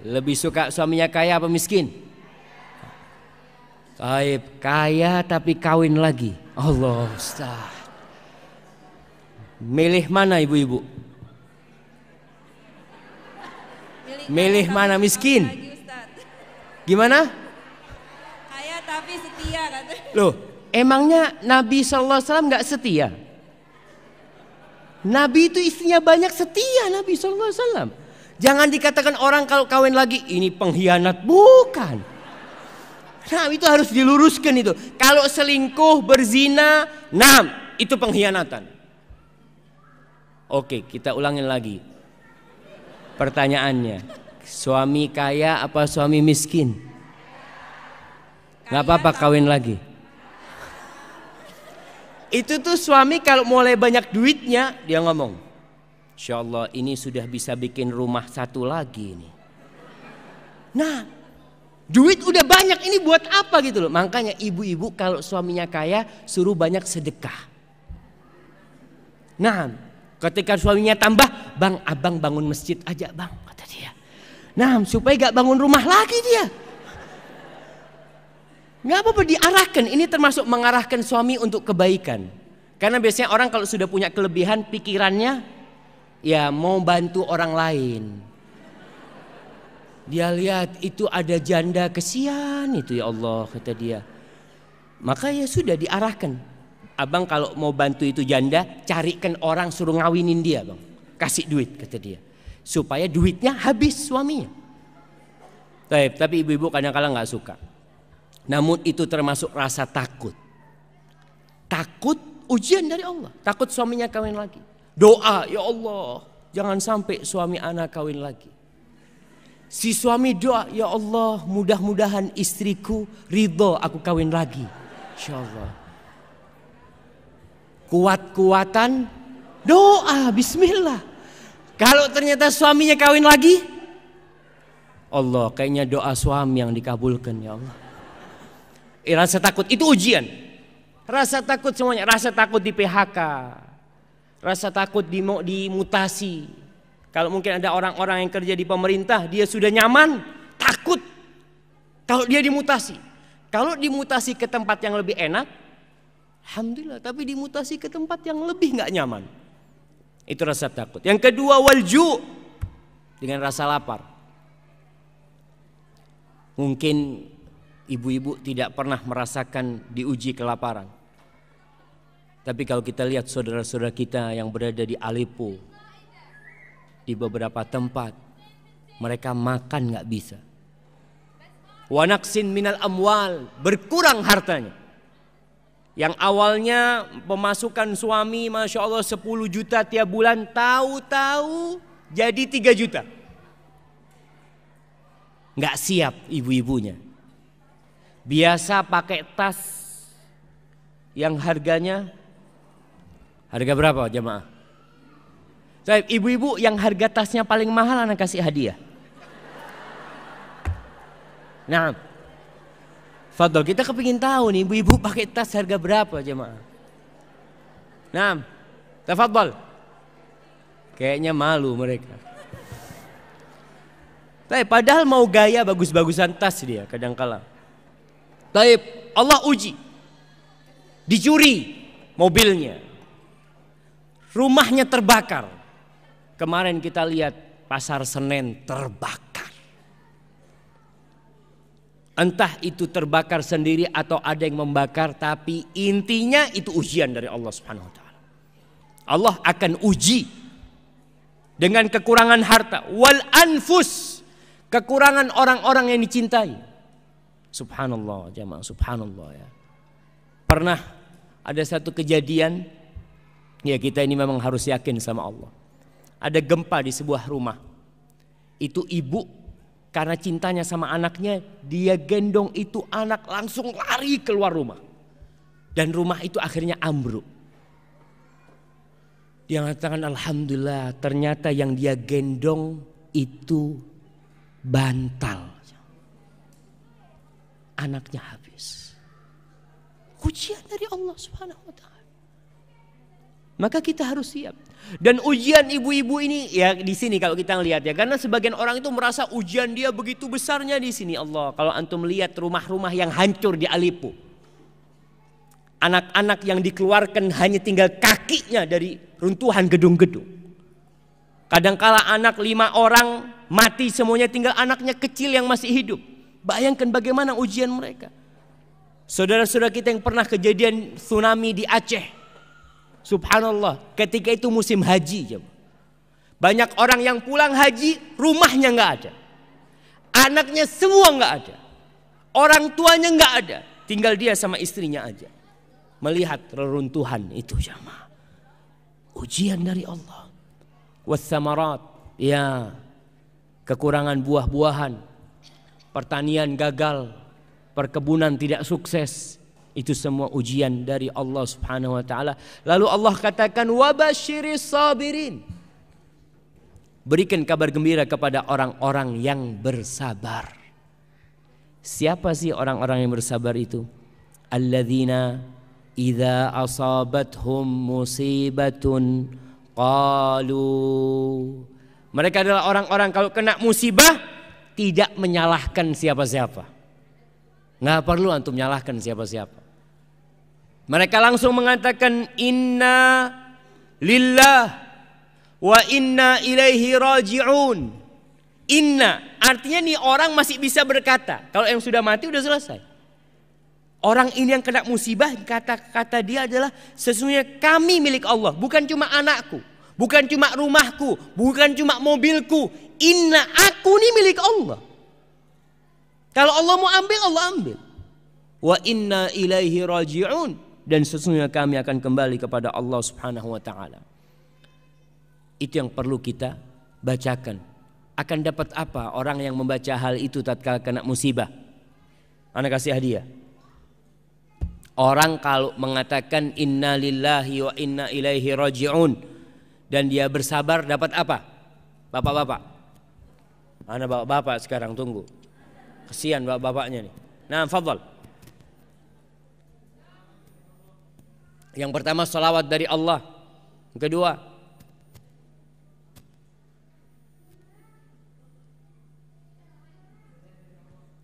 lebih suka suaminya kaya apa miskin? Kaya tapi kawin lagi. Allah Ustaz. Milih mana ibu-ibu? Milih mana, miskin? Gimana? Kaya tapi setia katanya. Loh, emangnya Nabi SAW gak setia? Nabi itu istrinya banyak, setia Nabi SAW. Jangan dikatakan orang kalau kawin lagi ini pengkhianat, bukan. Nah, itu harus diluruskan itu. Kalau selingkuh, berzina, nah itu pengkhianatan. Oke, kita ulangin lagi pertanyaannya. Suami kaya apa suami miskin? Gak apa-apa kawin lagi. Itu tuh suami kalau mulai banyak duitnya, dia ngomong, Insya Allah ini sudah bisa bikin rumah satu lagi nih. Nah, duit udah banyak, ini buat apa gitu loh. Makanya ibu-ibu kalau suaminya kaya suruh banyak sedekah. Nah, ketika suaminya tambah, bang abang bangun masjid aja bang, kata dia. Nah, supaya gak bangun rumah lagi dia. Gak apa-apa, diarahkan. Ini termasuk mengarahkan suami untuk kebaikan. Karena biasanya orang kalau sudah punya kelebihan, pikirannya ya mau bantu orang lain. Dia lihat itu ada janda, kesian itu, ya Allah, kata dia. Maka ya sudah diarahkan. Abang kalau mau bantu itu janda, carikan orang suruh ngawinin dia bang. Kasih duit, kata dia. Supaya duitnya habis suaminya. Tapi ibu-ibu kadang-kadang gak suka. Namun itu termasuk rasa takut. Takut ujian dari Allah. Takut suaminya kawin lagi. Doa, ya Allah, jangan sampai suami anak kawin lagi. Si suami doa, ya Allah, mudah-mudahan istriku ridho aku kawin lagi. Insya Allah. Kuat-kuatan doa, bismillah. Kalau ternyata suaminya kawin lagi, Allah, kayaknya doa suami yang dikabulkan, ya Allah. Rasa takut itu ujian. Rasa takut semuanya. Rasa takut di PHK, rasa takut dimutasi. Kalau mungkin ada orang-orang yang kerja di pemerintah, dia sudah nyaman, takut kalau dia dimutasi. Kalau dimutasi ke tempat yang lebih enak, alhamdulillah. Tapi dimutasi ke tempat yang lebih nggak nyaman, itu rasa takut. Yang kedua, walju, dengan rasa lapar. Mungkin ibu-ibu tidak pernah merasakan diuji kelaparan. Tapi kalau kita lihat saudara-saudara kita yang berada di Aleppo, di beberapa tempat, mereka makan gak bisa. Wa naqsin minal amwal, berkurang hartanya. Yang awalnya pemasukan suami Masya Allah 10 juta tiap bulan, tahu-tahu jadi 3 juta. Gak siap ibu-ibunya. Biasa pakai tas yang harganya, harga berapa jemaah? Baik, ibu-ibu yang harga tasnya paling mahal anak kasih hadiah. Nah, Fadol, kita kepingin tahu nih ibu-ibu pakai tas harga berapa jemaah. Nah, tafadhol. Kayaknya malu mereka. Tapi padahal mau gaya bagus-bagusan tas dia kadangkala. Tapi Allah uji. Dicuri mobilnya. Rumahnya terbakar. Kemarin kita lihat pasar Senen terbakar. Entah itu terbakar sendiri atau ada yang membakar, tapi intinya itu ujian dari Allah Subhanahu wa taala. Allah akan uji dengan kekurangan harta, wal anfus, kekurangan orang-orang yang dicintai. Subhanallah, jamaah, subhanallah ya. Pernah ada satu kejadian, ya kita ini memang harus yakin sama Allah. Ada gempa di sebuah rumah. Itu ibu karena cintanya sama anaknya, dia gendong itu anak langsung lari keluar rumah. Dan rumah itu akhirnya ambruk. Dia mengatakan alhamdulillah, ternyata yang dia gendong itu bantal. Anaknya habis. Ujian dari Allah Subhanahu wa taala. Maka kita harus siap. Dan ujian ibu-ibu ini ya di sini kalau kita lihat ya, karena sebagian orang itu merasa ujian dia begitu besarnya di sini. Allah, kalau antum lihat rumah-rumah yang hancur di Aleppo, anak-anak yang dikeluarkan hanya tinggal kakinya dari runtuhan gedung-gedung. Kadangkala anak 5 orang mati semuanya, tinggal anaknya kecil yang masih hidup. Bayangkan bagaimana ujian mereka. Saudara-saudara kita yang pernah kejadian tsunami di Aceh. Subhanallah, ketika itu musim haji. Banyak orang yang pulang haji, rumahnya nggak ada. Anaknya semua nggak ada. Orang tuanya nggak ada. Tinggal dia sama istrinya aja. Melihat reruntuhan itu jamaah. Ujian dari Allah. Wassamarat, ya, kekurangan buah-buahan. Pertanian gagal. Perkebunan tidak sukses. Itu semua ujian dari Allah Subhanahu wa taala. Lalu Allah katakan wabasyiris sabirin. Berikan kabar gembira kepada orang-orang yang bersabar. Siapa sih orang-orang yang bersabar itu? Alladzina idza asabathum musibatun qalu. Mereka adalah orang-orang kalau kena musibah tidak menyalahkan siapa-siapa. Nggak perlu antum menyalahkan siapa-siapa. Mereka langsung mengatakan inna lillah wa inna ilaihi raji'un. Inna artinya nih orang masih bisa berkata. Kalau yang sudah mati udah selesai. Orang ini yang kena musibah, kata-kata dia adalah sesungguhnya kami milik Allah. Bukan cuma anakku, bukan cuma rumahku, bukan cuma mobilku. Inna, aku ini milik Allah. Kalau Allah mau ambil, Allah ambil. Wa inna ilaihi raji'un. Dan sesungguhnya kami akan kembali kepada Allah Subhanahu wa ta'ala. Itu yang perlu kita bacakan. Akan dapat apa orang yang membaca hal itu tatkala kena musibah? Ana kasih hadiah. Orang kalau mengatakan inna lillahi wa inna ilaihi raji'un dan dia bersabar dapat apa? Bapak-bapak. Ana bapak-bapak sekarang tunggu. Kesian bapak-bapaknya nih. Nah, fadhal. Yang pertama salawat dari Allah. Yang kedua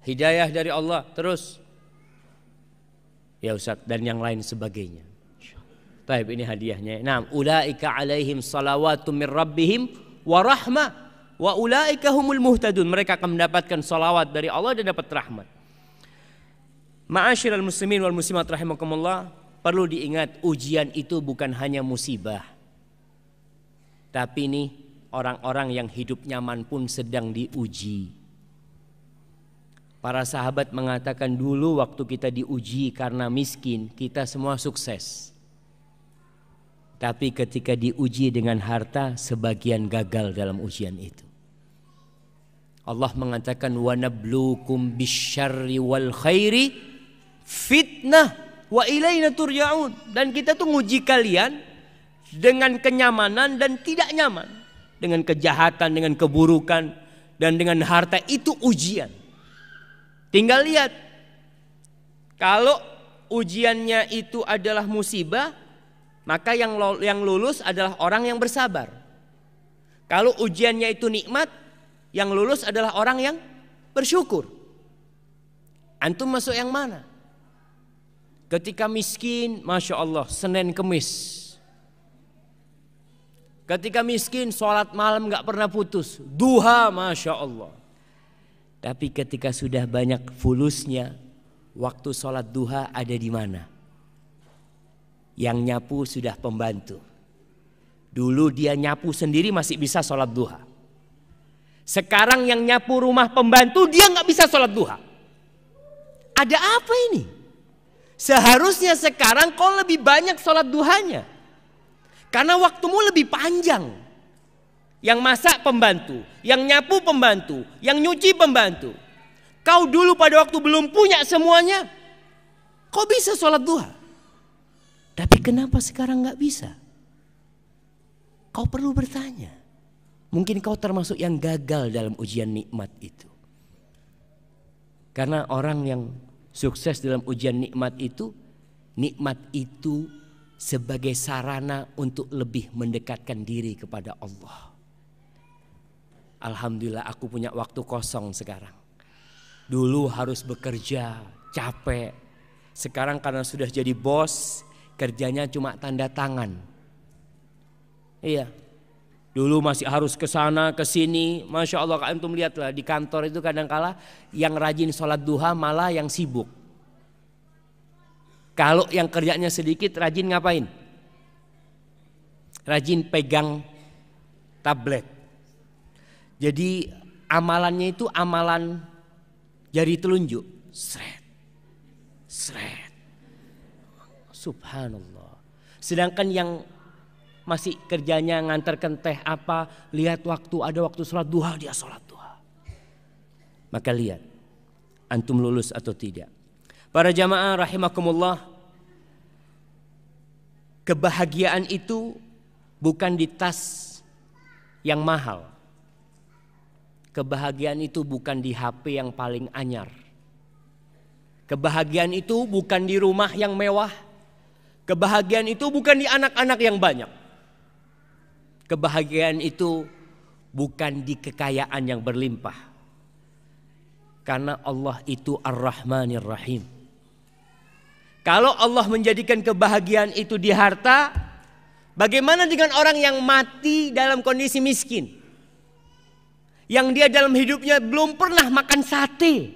hidayah dari Allah. Terus ya Ustaz dan yang lain sebagainya. Baik, ini hadiahnya. Nah, ulaika alaihim salawatu mir rabbihim wa rahmah wa ulaika humul muhtadun. Mereka akan mendapatkan salawat dari Allah dan dapat rahmat. Ma'asyiral muslimin wal muslimat rahimakumullah. Perlu diingat ujian itu bukan hanya musibah. Tapi nih orang-orang yang hidup nyaman pun sedang diuji. Para sahabat mengatakan dulu waktu kita diuji karena miskin, kita semua sukses. Tapi ketika diuji dengan harta, sebagian gagal dalam ujian itu. Allah mengatakan wa nabluukum bisyarri wal khairi fitnah wa ilaina turja'un. Dan kita tuh nguji kalian dengan kenyamanan dan tidak nyaman, dengan kejahatan, dengan keburukan, dan dengan harta. Itu ujian. Tinggal lihat, kalau ujiannya itu adalah musibah, maka yang lulus adalah orang yang bersabar. Kalau ujiannya itu nikmat, yang lulus adalah orang yang bersyukur. Antum masuk yang mana? Ketika miskin, Masya Allah, Senin Kemis. Ketika miskin, sholat malam gak pernah putus. Duha, Masya Allah. Tapi ketika sudah banyak fulusnya, waktu sholat duha ada di mana? Yang nyapu sudah pembantu. Dulu dia nyapu sendiri masih bisa sholat duha. Sekarang yang nyapu rumah pembantu dia gak bisa sholat duha. Ada apa ini? Seharusnya sekarang kau lebih banyak sholat duhanya. Karena waktumu lebih panjang. Yang masak pembantu, yang nyapu pembantu, yang nyuci pembantu. Kau dulu pada waktu belum punya semuanya, kau bisa sholat duha. Tapi kenapa sekarang gak bisa? Kau perlu bertanya. Mungkin kau termasuk yang gagal dalam ujian nikmat itu. Karena orang yang sukses dalam ujian nikmat itu sebagai sarana untuk lebih mendekatkan diri kepada Allah. Alhamdulillah aku punya waktu kosong sekarang. Dulu harus bekerja, capek. Sekarang karena sudah jadi bos, kerjanya cuma tanda tangan. Iya. Dulu masih harus ke sana ke sini. Masya Allah, antum lihatlah di kantor itu kadang-kala yang rajin sholat duha malah yang sibuk. Kalau yang kerjanya sedikit rajin ngapain? Rajin pegang tablet. Jadi amalannya itu amalan jari telunjuk. Sret. Sret. Subhanallah. Sedangkan yang masih kerjanya ngantarkan teh apa, lihat waktu, ada waktu sholat duha, dia sholat duha. Maka lihat, antum lulus atau tidak. Para jamaah rahimakumullah, kebahagiaan itu bukan di tas yang mahal. Kebahagiaan itu bukan di HP yang paling anyar. Kebahagiaan itu bukan di rumah yang mewah. Kebahagiaan itu bukan di anak-anak yang banyak. Kebahagiaan itu bukan di kekayaan yang berlimpah. Karena Allah itu Ar-Rahmanir Rahim. Kalau Allah menjadikan kebahagiaan itu di harta, bagaimana dengan orang yang mati dalam kondisi miskin? Yang dia dalam hidupnya belum pernah makan sate,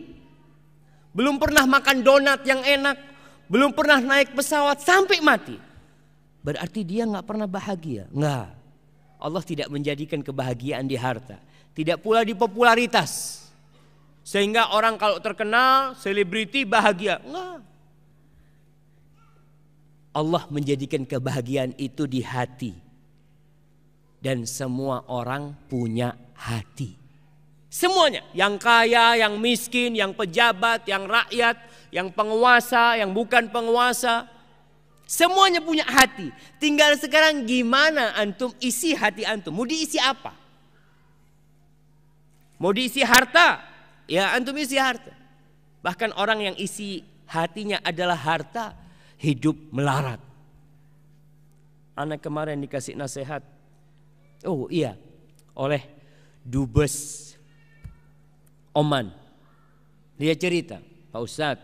belum pernah makan donat yang enak, belum pernah naik pesawat sampai mati. Berarti dia gak pernah bahagia? Enggak. Allah tidak menjadikan kebahagiaan di harta. Tidak pula di popularitas. Sehingga orang kalau terkenal, selebriti bahagia. Enggak. Allah menjadikan kebahagiaan itu di hati. Dan semua orang punya hati. Semuanya, yang kaya, yang miskin, yang pejabat, yang rakyat, yang penguasa, yang bukan penguasa. Semuanya punya hati. Tinggal sekarang gimana antum isi hati antum. Mau diisi apa? Mau diisi harta? Ya antum isi harta. Bahkan orang yang isi hatinya adalah harta, hidup melarat. Anak kemarin dikasih nasihat. Oh iya, oleh Dubes Oman. Dia cerita, Pak Ustadz,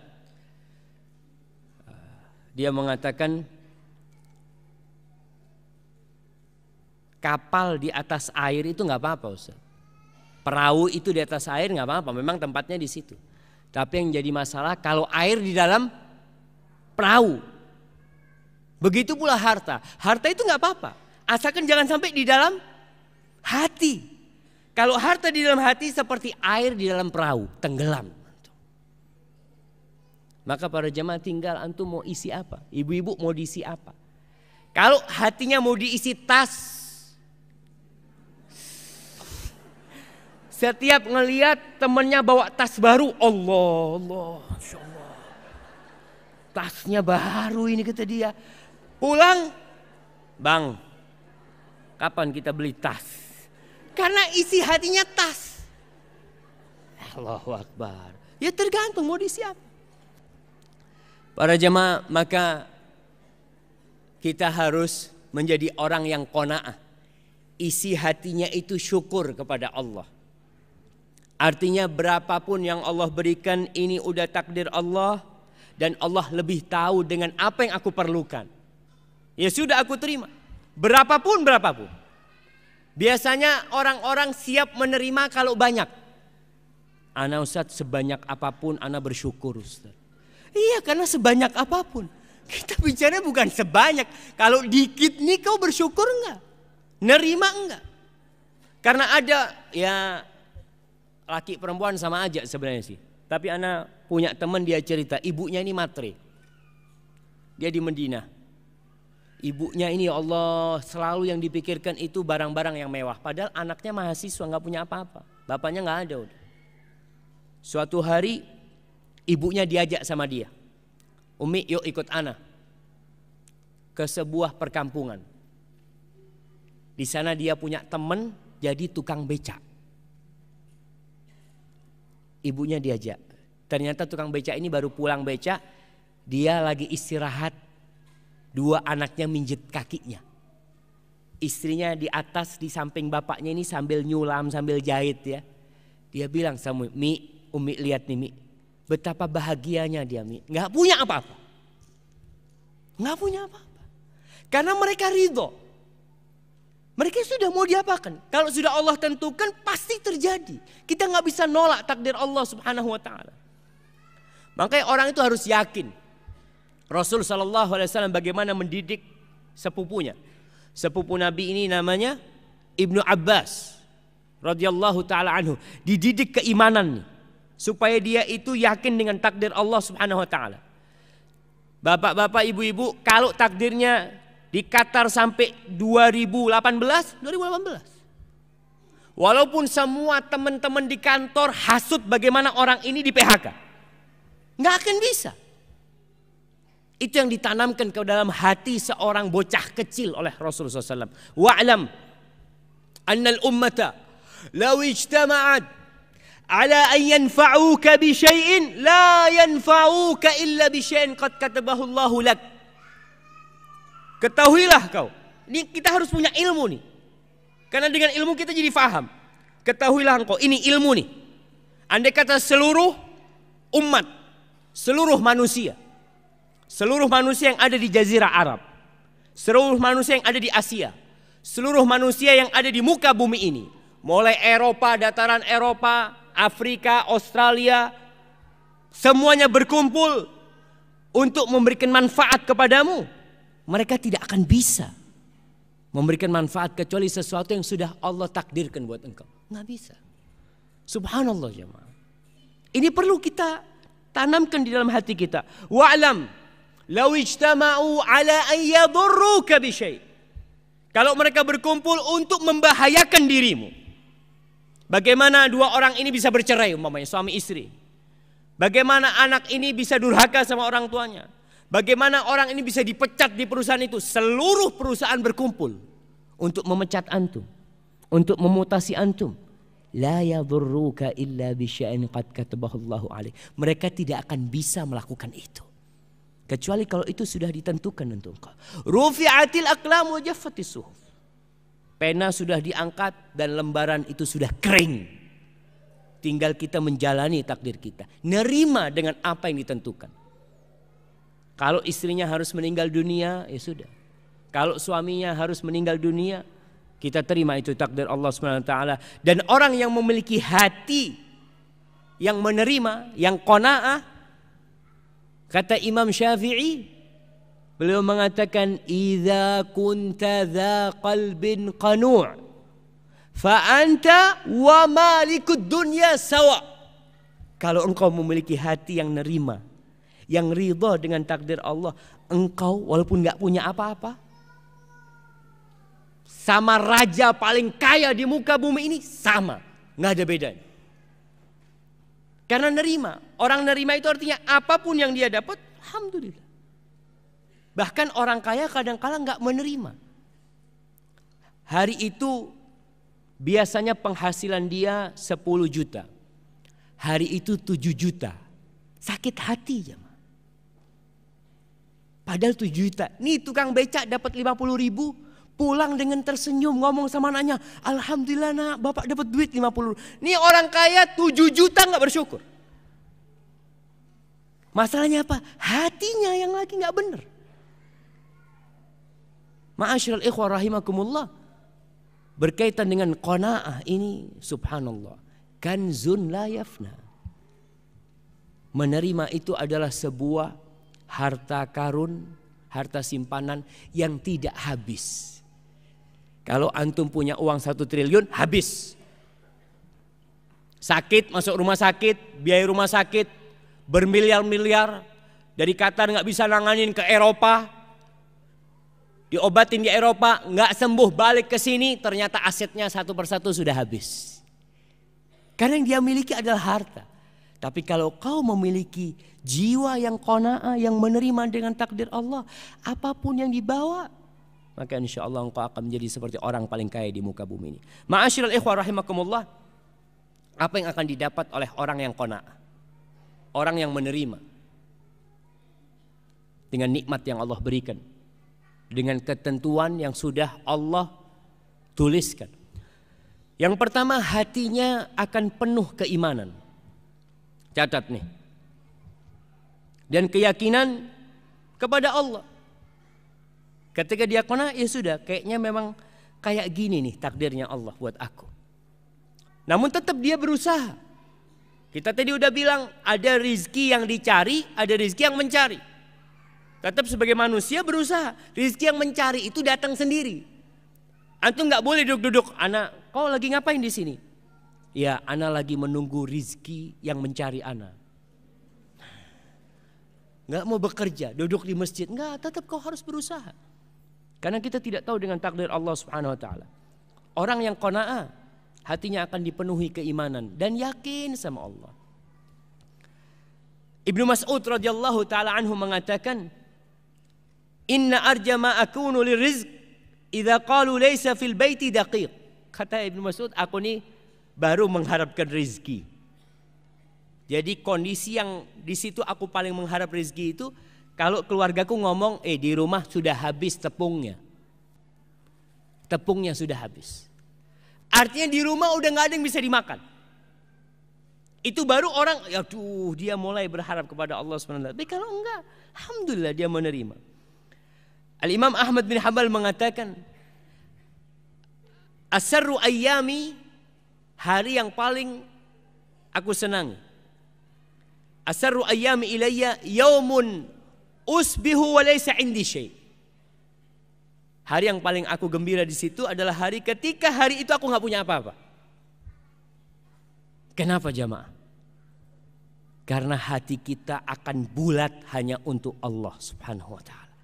dia mengatakan kapal di atas air itu nggak apa-apa Ustadz. Perahu itu di atas air nggak apa-apa, memang tempatnya di situ. Tapi yang jadi masalah kalau air di dalam perahu. Begitu pula harta. Harta itu nggak apa-apa, asalkan jangan sampai di dalam hati. Kalau harta di dalam hati seperti air di dalam perahu, tenggelam. Maka para jamaah tinggal antum mau isi apa? Ibu-ibu mau diisi apa? Kalau hatinya mau diisi tas, setiap ngelihat temennya bawa tas baru, Allah, Masya Allah. Tasnya baru ini kata dia. Pulang, Bang, Kapan kita beli tas? Karena isi hatinya tas. Allahu Akbar. Ya tergantung mau diisi apa. Para jemaah, maka kita harus menjadi orang yang qanaah. Isi hatinya itu syukur kepada Allah. Artinya berapapun yang Allah berikan, ini udah takdir Allah. Dan Allah lebih tahu dengan apa yang aku perlukan. Ya sudah, aku terima. Berapapun. Biasanya orang-orang siap menerima kalau banyak. Ana Ustaz, sebanyak apapun ana bersyukur Ustaz. Iya, karena sebanyak apapun. Kita bicara bukan sebanyak. Kalau dikit nih kau bersyukur enggak? Nerima enggak? Karena ada ya laki perempuan sama aja sebenarnya sih. Tapi ana punya teman, dia cerita ibunya ini matre. Dia di Madinah. Ibunya ini ya Allah selalu yang dipikirkan itu barang-barang yang mewah. Padahal anaknya mahasiswa nggak punya apa-apa. Bapaknya nggak ada udah. Suatu hari ibunya diajak sama dia. Umi, yuk ikut ana ke sebuah perkampungan. Di sana dia punya teman jadi tukang becak. Ibunya diajak. Ternyata tukang becak ini baru pulang becak. Dia lagi istirahat. Dua anaknya minjet kakinya. Istrinya di atas di samping bapaknya ini sambil nyulam, sambil jahit ya. Dia bilang sama Umi lihat nih Mi. Betapa bahagianya dia Mi. Gak punya apa-apa. Gak punya apa-apa. Karena mereka ridho. Mereka sudah mau diapakan. Kalau sudah Allah tentukan pasti terjadi. Kita gak bisa nolak takdir Allah subhanahu wa ta'ala. Makanya orang itu harus yakin. Rasul SAW bagaimana mendidik sepupunya. Sepupu Nabi ini namanya Ibnu Abbas radhiyallahu ta'ala anhu. Dididik keimanan nih. Supaya dia itu yakin dengan takdir Allah subhanahu wa ta'ala. Bapak-bapak, ibu-ibu, kalau takdirnya di Qatar sampai 2018. Walaupun semua teman-teman di kantor hasut bagaimana orang ini di PHK. Nggak akan bisa. Itu yang ditanamkan ke dalam hati seorang bocah kecil oleh Rasulullah SAW. Wa'lam annal ummata law ijtama'at ala an yanfa'uka bi syai'in la yanfa'uka illa bi syai'in qad katabahu Allahu lak. Ketahuilah kau. Ini kita harus punya ilmu nih. Karena dengan ilmu kita jadi faham. Ketahuilah engkau, ini ilmu nih. Andai kata seluruh umat, seluruh manusia yang ada di Jazirah Arab, seluruh manusia yang ada di Asia, seluruh manusia yang ada di muka bumi ini, mulai Eropa, dataran Eropa, Afrika, Australia, semuanya berkumpul untuk memberikan manfaat kepadamu. Mereka tidak akan bisa memberikan manfaat kecuali sesuatu yang sudah Allah takdirkan buat engkau. Nggak bisa. Subhanallah jemaah. Ini perlu kita tanamkan di dalam hati kita. Wa'lam law ijtama'u ala an yadurruka bi syai'. Kalau mereka berkumpul untuk membahayakan dirimu. Bagaimana dua orang ini bisa bercerai umpamanya suami istri? Bagaimana anak ini bisa durhaka sama orang tuanya? Bagaimana orang ini bisa dipecat di perusahaan itu? Seluruh perusahaan berkumpul untuk memecat antum, untuk memutasi antum. La yadurruka illa bisya'in qad katabahu Allahu alaih. Mereka tidak akan bisa melakukan itu kecuali kalau itu sudah ditentukan untuk engkau. Rufi'atil aqlam wa jaffatis suhuf. Pena sudah diangkat dan lembaran itu sudah kering. Tinggal kita menjalani takdir kita, nerima dengan apa yang ditentukan. Kalau istrinya harus meninggal dunia, ya sudah. Kalau suaminya harus meninggal dunia, kita terima itu takdir Allah SWT. Dan orang yang memiliki hati yang menerima, yang qanaah, kata Imam Syafi'i, beliau mengatakan, "Idza kunta dza qalbin qanu', fa anta wa malikud dunya sawa." Kalau engkau memiliki hati yang nerima, yang ridha dengan takdir Allah, engkau walaupun gak punya apa-apa, sama raja paling kaya di muka bumi ini sama, gak ada bedanya. Karena nerima, orang nerima itu artinya apapun yang dia dapat, alhamdulillah. Bahkan orang kaya kadang-kadang gak menerima. hari itu biasanya penghasilan dia 10 juta. Hari itu 7 juta. Sakit hati jemaah. Padahal 7 juta. Nih tukang becak dapat 50 ribu. Pulang dengan tersenyum ngomong sama anaknya. Alhamdulillah nak, bapak dapat duit 50 ribu. Nih orang kaya 7 juta gak bersyukur. Masalahnya apa? Hatinya yang lagi gak benar. Ma'asyiral ikhwah rahimakumullah. Berkaitan dengan qanaah ini subhanallah. Kanzun la yafna. Menerima itu adalah sebuah harta karun, harta simpanan yang tidak habis. Kalau antum punya uang 1 triliun habis. Sakit masuk rumah sakit, biaya rumah sakit bermiliar-miliar. Dari Qatar gak bisa nanganin ke Eropa. Diobatin di Eropa gak sembuh, balik ke sini ternyata asetnya satu persatu sudah habis. Karena yang dia miliki adalah harta. Tapi kalau kau memiliki jiwa yang qanaah, yang menerima dengan takdir Allah, apapun yang dibawa, maka insya Allah engkau akan menjadi seperti orang paling kaya di muka bumi ini. Ma'asyiral ikhwah rahimakumullah. Apa yang akan didapat oleh orang yang qanaah? Orang yang menerima dengan nikmat yang Allah berikan, dengan ketentuan yang sudah Allah tuliskan. Yang pertama, hatinya akan penuh keimanan. Catat nih. Dan keyakinan kepada Allah. Ketika dia qanaah, ya sudah, kayaknya memang kayak gini nih takdirnya Allah buat aku. Namun tetap dia berusaha. Kita tadi udah bilang ada rizki yang dicari, ada rizki yang mencari. Tetap sebagai manusia berusaha. Rizki yang mencari itu datang sendiri. Antum nggak boleh duduk-duduk. Anak, kau lagi ngapain di sini? Ya, anak lagi menunggu rizki yang mencari anak. Nggak mau bekerja, duduk di masjid. Nggak, tetap kau harus berusaha. Karena kita tidak tahu dengan takdir Allah Subhanahu Wa Taala. Orang yang qanaah, hatinya akan dipenuhi keimanan dan yakin sama Allah. Ibnu Mas'ud radhiyallahu taala anhu mengatakan, "Inna arja ma akunu lirizq idza qalu laysa fil baiti daqiq." Kata Ibnu Mas'ud, aku nih baru mengharapkan rezeki. Jadi kondisi yang di situ aku paling mengharap rezeki itu kalau keluargaku ngomong, di rumah sudah habis tepungnya. Tepungnya sudah habis. Artinya di rumah udah nggak ada yang bisa dimakan. Itu baru orang, dia mulai berharap kepada Allah SWT. Tapi kalau enggak, alhamdulillah dia menerima. Al-Imam Ahmad bin Hanbal mengatakan, asarru ayyami, hari yang paling aku senangi. Asarru ayyami ilayya yaumun usbihu wa laysa indi syai'. Hari yang paling aku gembira di situ adalah hari ketika hari itu aku nggak punya apa-apa. Kenapa jamaah? Karena hati kita akan bulat hanya untuk Allah Subhanahu Wa Taala.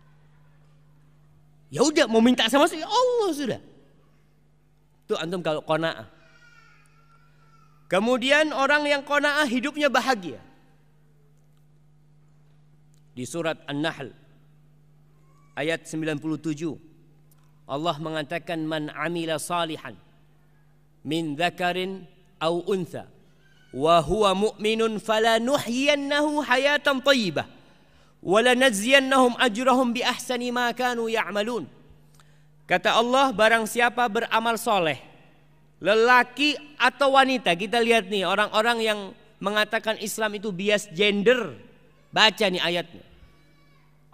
Ya udah, mau minta sama Allah sudah. Itu antum kalau qanaah. Kemudian orang yang qanaah hidupnya bahagia. Di surat An-Nahl ayat 97 Allah mengatakan, man amila salihan min dzakarin aw untha wa huwa mu'minun falanuhyiyannahu hayatan thayyibah wa lanajziyannahum ajrahum bi ahsani ma kanu ya'malun. Kata Allah, barang siapa beramal soleh, lelaki atau wanita. Kita lihat nih orang-orang yang mengatakan Islam itu bias gender. Baca nih ayatnya.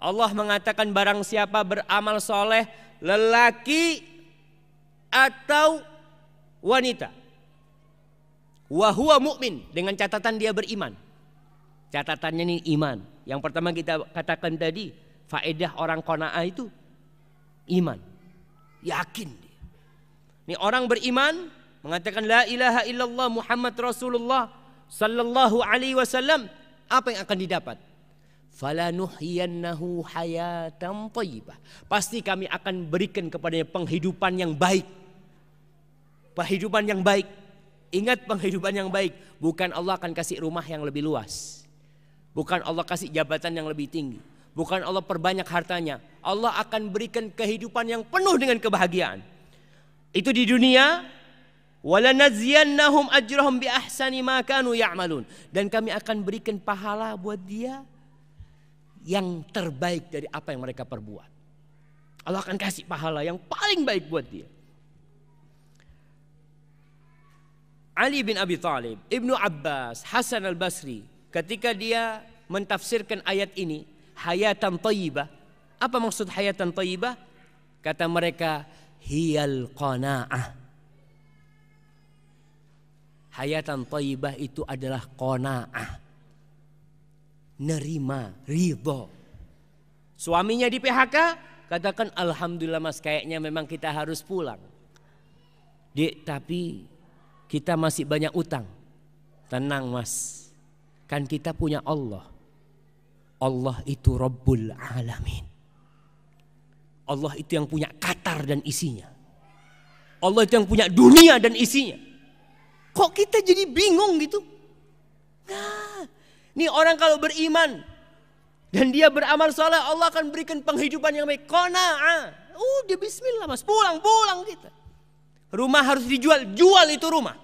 Allah mengatakan barang siapa beramal soleh, lelaki atau wanita, wa huwa mu'min, dengan catatan dia beriman. Catatannya nih iman. Yang pertama kita katakan tadi, faedah orang qanaah itu iman. Yakin dia. Nih orang beriman mengatakan la ilaha illallah Muhammad Rasulullah sallallahu alaihi wasallam, apa yang akan didapat? Falanuhyiyannahu hayatan thayyibah. Pasti kami akan berikan kepadanya penghidupan yang baik. Penghidupan yang baik. Ingat, penghidupan yang baik. Bukan Allah akan kasih rumah yang lebih luas. Bukan Allah kasih jabatan yang lebih tinggi. Bukan Allah perbanyak hartanya. Allah akan berikan kehidupan yang penuh dengan kebahagiaan. Itu di dunia. Walanaziyannahum ajrahum bi ahsani ma kanu ya'malun. Dan kami akan berikan pahala buat dia yang terbaik dari apa yang mereka perbuat. Allah akan kasih pahala yang paling baik buat dia. Ali bin Abi Thalib, Ibnu Abbas, Hasan al-Basri, ketika dia mentafsirkan ayat ini, hayatan thayyibah. Apa maksud hayatan thayyibah? Kata mereka, hiyal qanaah. Hayatan thayyibah itu adalah qanaah. Nerima, ridho. Suaminya di PHK, katakan alhamdulillah mas, kayaknya memang kita harus pulang. Dek, tapi kita masih banyak utang. Tenang mas, kan kita punya Allah. Allah itu Rabbul Alamin. Allah itu yang punya Qatar dan isinya. Allah itu yang punya dunia dan isinya. Kok kita jadi bingung gitu? Nah, nih orang kalau beriman dan dia beramal saleh, Allah akan berikan penghidupan yang baik. Qanaah. Udah bismillah mas, pulang kita. Rumah harus dijual, jual itu rumah.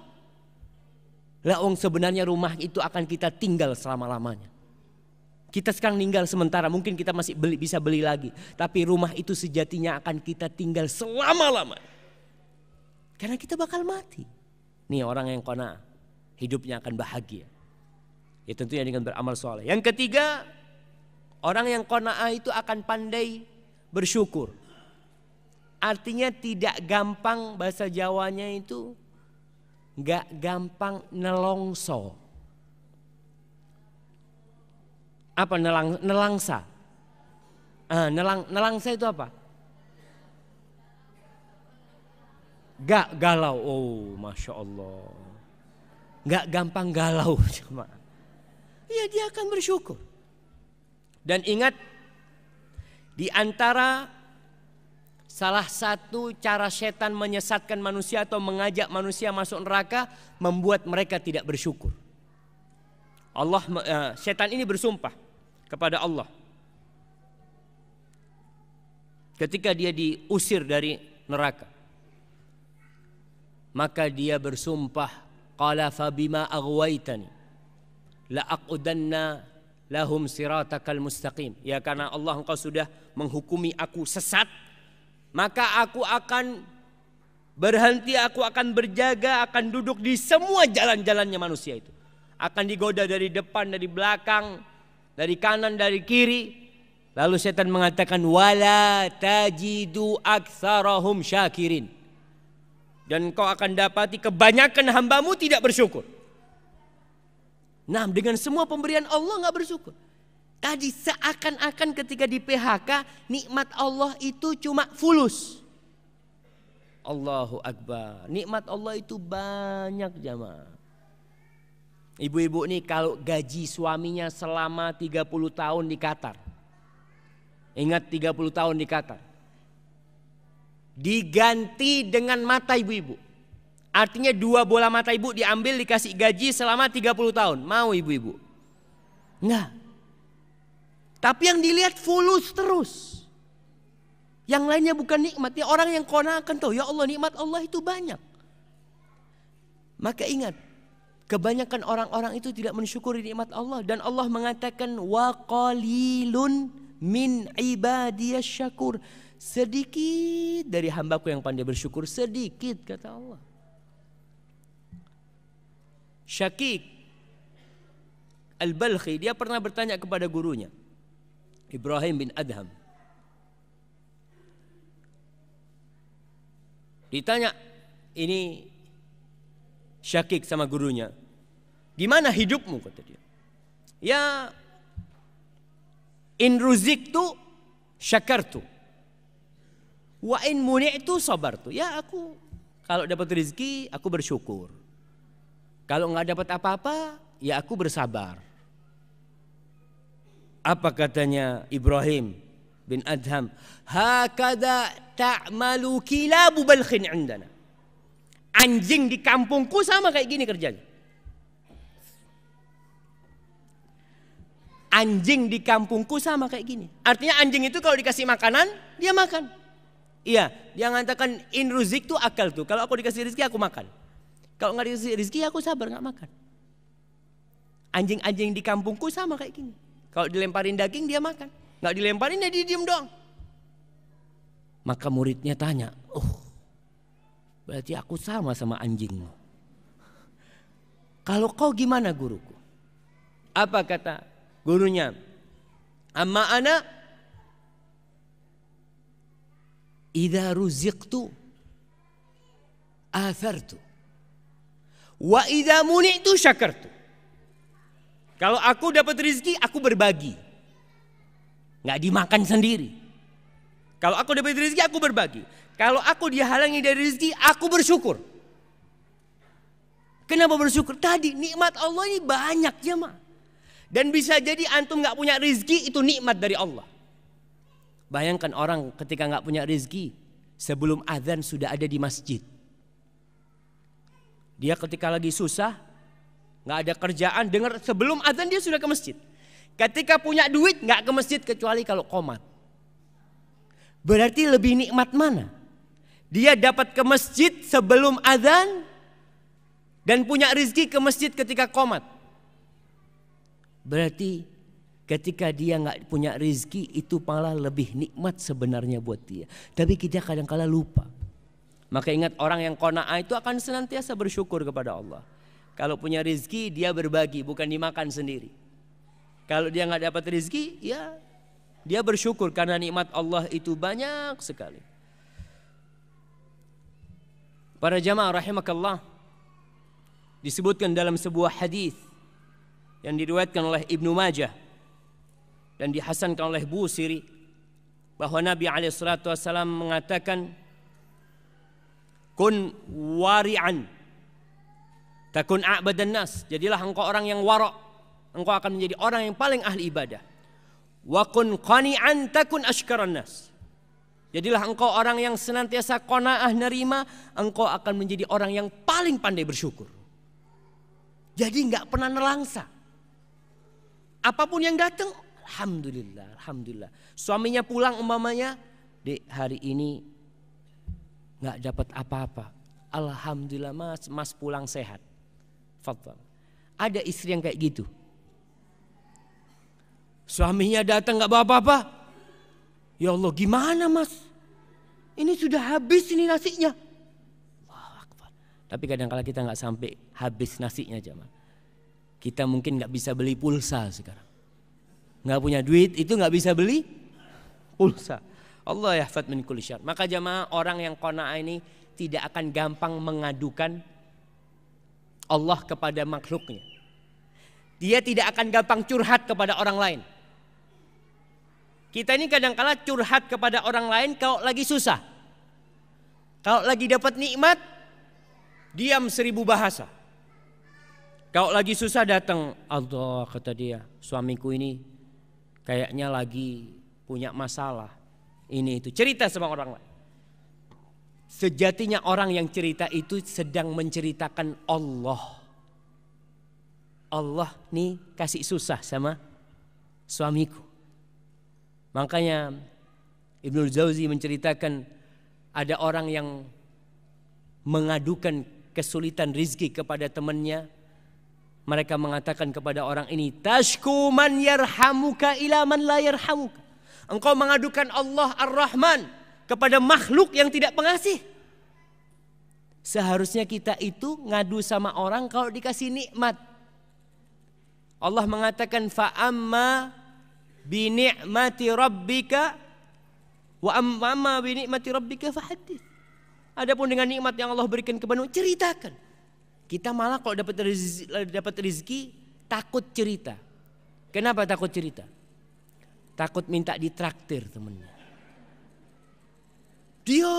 Lah sebenarnya rumah itu akan kita tinggal selama-lamanya. Kita sekarang tinggal sementara, mungkin kita masih bisa beli lagi. Tapi rumah itu sejatinya akan kita tinggal selama-lamanya. Karena kita bakal mati. Nih orang yang qanaah, hidupnya akan bahagia. Ya tentunya dengan beramal soleh. Yang ketiga, orang yang qanaah itu akan pandai bersyukur. Artinya tidak gampang, bahasa Jawanya itu gak gampang nelongso. Apa nelangsa? Nelangsa itu apa? Gak galau. Oh Masya Allah. Gak gampang galau. Ya dia akan bersyukur. Dan ingat, di antara salah satu cara setan menyesatkan manusia atau mengajak manusia masuk neraka, membuat mereka tidak bersyukur. Setan ini bersumpah kepada Allah. Ketika dia diusir dari neraka, maka dia bersumpah, qala fa bima aghwaytani la aqudanna lahum siratakal mustaqim. Ya karena Allah engkau sudah menghukumi aku sesat, maka aku akan berhenti, aku akan berjaga, akan duduk di semua jalan-jalannya manusia itu. Akan digoda dari depan, dari belakang, dari kanan, dari kiri. Lalu setan mengatakan, wala tajidu aktsarahum syakirin. Dan kau akan dapati kebanyakan hambamu tidak bersyukur. Nah, dengan semua pemberian Allah gak bersyukur. Tadi seakan-akan ketika di PHK, nikmat Allah itu cuma fulus. Allahu Akbar. Nikmat Allah itu banyak jamaah. Ibu-ibu nih kalau gaji suaminya selama 30 tahun di Qatar. Ingat 30 tahun di Qatar. Diganti dengan mata ibu-ibu. Artinya 2 bola mata ibu diambil dikasih gaji selama 30 tahun. Mau ibu-ibu? Enggak. Tapi yang dilihat fulus terus. Yang lainnya bukan nikmat. Ya orang yang qanaah akan tahu, ya Allah nikmat Allah itu banyak. Maka ingat, kebanyakan orang-orang itu tidak mensyukuri nikmat Allah. Dan Allah mengatakan, wa qalilun min ibadiyas syakur. Sedikit dari hambaku yang pandai bersyukur, sedikit kata Allah. Syakik Al-Balkhi, dia pernah bertanya kepada gurunya Ibrahim bin Adham. Ditanya ini Syakik sama gurunya, gimana hidupmu kata dia. Ya in ruziktu syakartu wa in muni'tu sabartu. Ya aku kalau dapat rezeki aku bersyukur. Kalau nggak dapat apa-apa ya aku bersabar. Apa katanya Ibrahim bin Adham? Hakada ta'malu kilabu balkhin indana. Anjing di kampungku sama kayak gini kerjanya. Anjing di kampungku sama kayak gini. Artinya anjing itu kalau dikasih makanan dia makan. Iya, dia mengatakan in ruzik tuh akal tuh. Kalau aku dikasih rezeki aku makan. Kalau nggak dikasih rezeki aku sabar nggak makan. Anjing-anjing di kampungku sama kayak gini. Kalau dilemparin daging dia makan, nggak dilemparin dia diem doang. Maka muridnya tanya, oh berarti aku sama anjingmu. Kalau kau gimana guruku? Apa kata gurunya? Amma ana idza ruziqtu athartu wa idza muni'tu syakartu. Kalau aku dapat rezeki aku berbagi. Enggak dimakan sendiri. Kalau aku dapat rezeki aku berbagi. Kalau aku dihalangi dari rezeki aku bersyukur. Kenapa bersyukur? Tadi nikmat Allah ini banyak jemaah. Dan bisa jadi antum enggak punya rezeki itu nikmat dari Allah. Bayangkan orang ketika enggak punya rezeki, sebelum azan sudah ada di masjid. Dia ketika lagi susah, enggak ada kerjaan, dengar sebelum azan dia sudah ke masjid. Ketika punya duit enggak ke masjid kecuali kalau qomat. Berarti lebih nikmat mana? Dia dapat ke masjid sebelum azan dan punya rezeki ke masjid ketika qomat. Berarti ketika dia nggak punya rezeki itu malah lebih nikmat sebenarnya buat dia. Tapi kita kadang-kala lupa. Maka ingat orang yang qanaah itu akan senantiasa bersyukur kepada Allah. Kalau punya rezeki dia berbagi, bukan dimakan sendiri. Kalau dia nggak dapat rezeki, ya dia bersyukur karena nikmat Allah itu banyak sekali. Para jamaah rahimakallah, disebutkan dalam sebuah hadis yang diriwayatkan oleh Ibnu Majah dan dihasankan oleh Busiri bahwa Nabi alaihissalatu wassalam mengatakan, kun wari'an takun a'badan nas. Jadilah engkau orang yang wara', engkau akan menjadi orang yang paling ahli ibadah. Wa kun qani'an takun ashkaran nas. Jadilah engkau orang yang senantiasa qanaah nerima, engkau akan menjadi orang yang paling pandai bersyukur. Jadi enggak pernah nelangsa. Apapun yang datang, alhamdulillah, alhamdulillah. Suaminya pulang umpamanya, "Dek, hari ini enggak dapat apa-apa. Alhamdulillah mas pulang sehat." Fadhal. Ada istri yang kayak gitu. Suaminya datang enggak bawa apa-apa. Ya Allah, gimana mas? Ini sudah habis ini nasinya. Allahu Akbar. Tapi kadang-kala kita enggak sampai habis nasinya jemaah. Kita mungkin nggak bisa beli pulsa sekarang. Nggak punya duit itu nggak bisa beli pulsa. Allah yahfad min kulli syarr. Maka jamaah orang yang qanaah ini tidak akan gampang mengadukan Allah kepada makhluknya. Dia tidak akan gampang curhat kepada orang lain. Kita ini kadang-kala curhat kepada orang lain kalau lagi susah. Kalau lagi dapat nikmat, diam 1000 bahasa. Kalau lagi susah datang, Allah kata dia, suamiku ini kayaknya lagi punya masalah. Ini itu cerita sama orang lain. Sejatinya orang yang cerita itu sedang menceritakan Allah. Allah nih kasih susah sama suamiku. Makanya Ibnu Jauzi menceritakan ada orang yang mengadukan kesulitan rizki kepada temannya. Mereka mengatakan kepada orang ini, tashku man yarhamuka ila man la yarhamuka. Engkau mengadukan Allah Ar-Rahman kepada makhluk yang tidak pengasih. Seharusnya kita itu ngadu sama orang kalau dikasih nikmat. Allah mengatakan fa'amma bi ni'mati rabbika wa amma bi ni'mati rabbika fahaddits. Adapun dengan nikmat yang Allah berikan kepadamu, ceritakan. Kita malah kalau dapat rezeki takut cerita. Kenapa takut cerita? Takut minta ditraktir temennya. Dia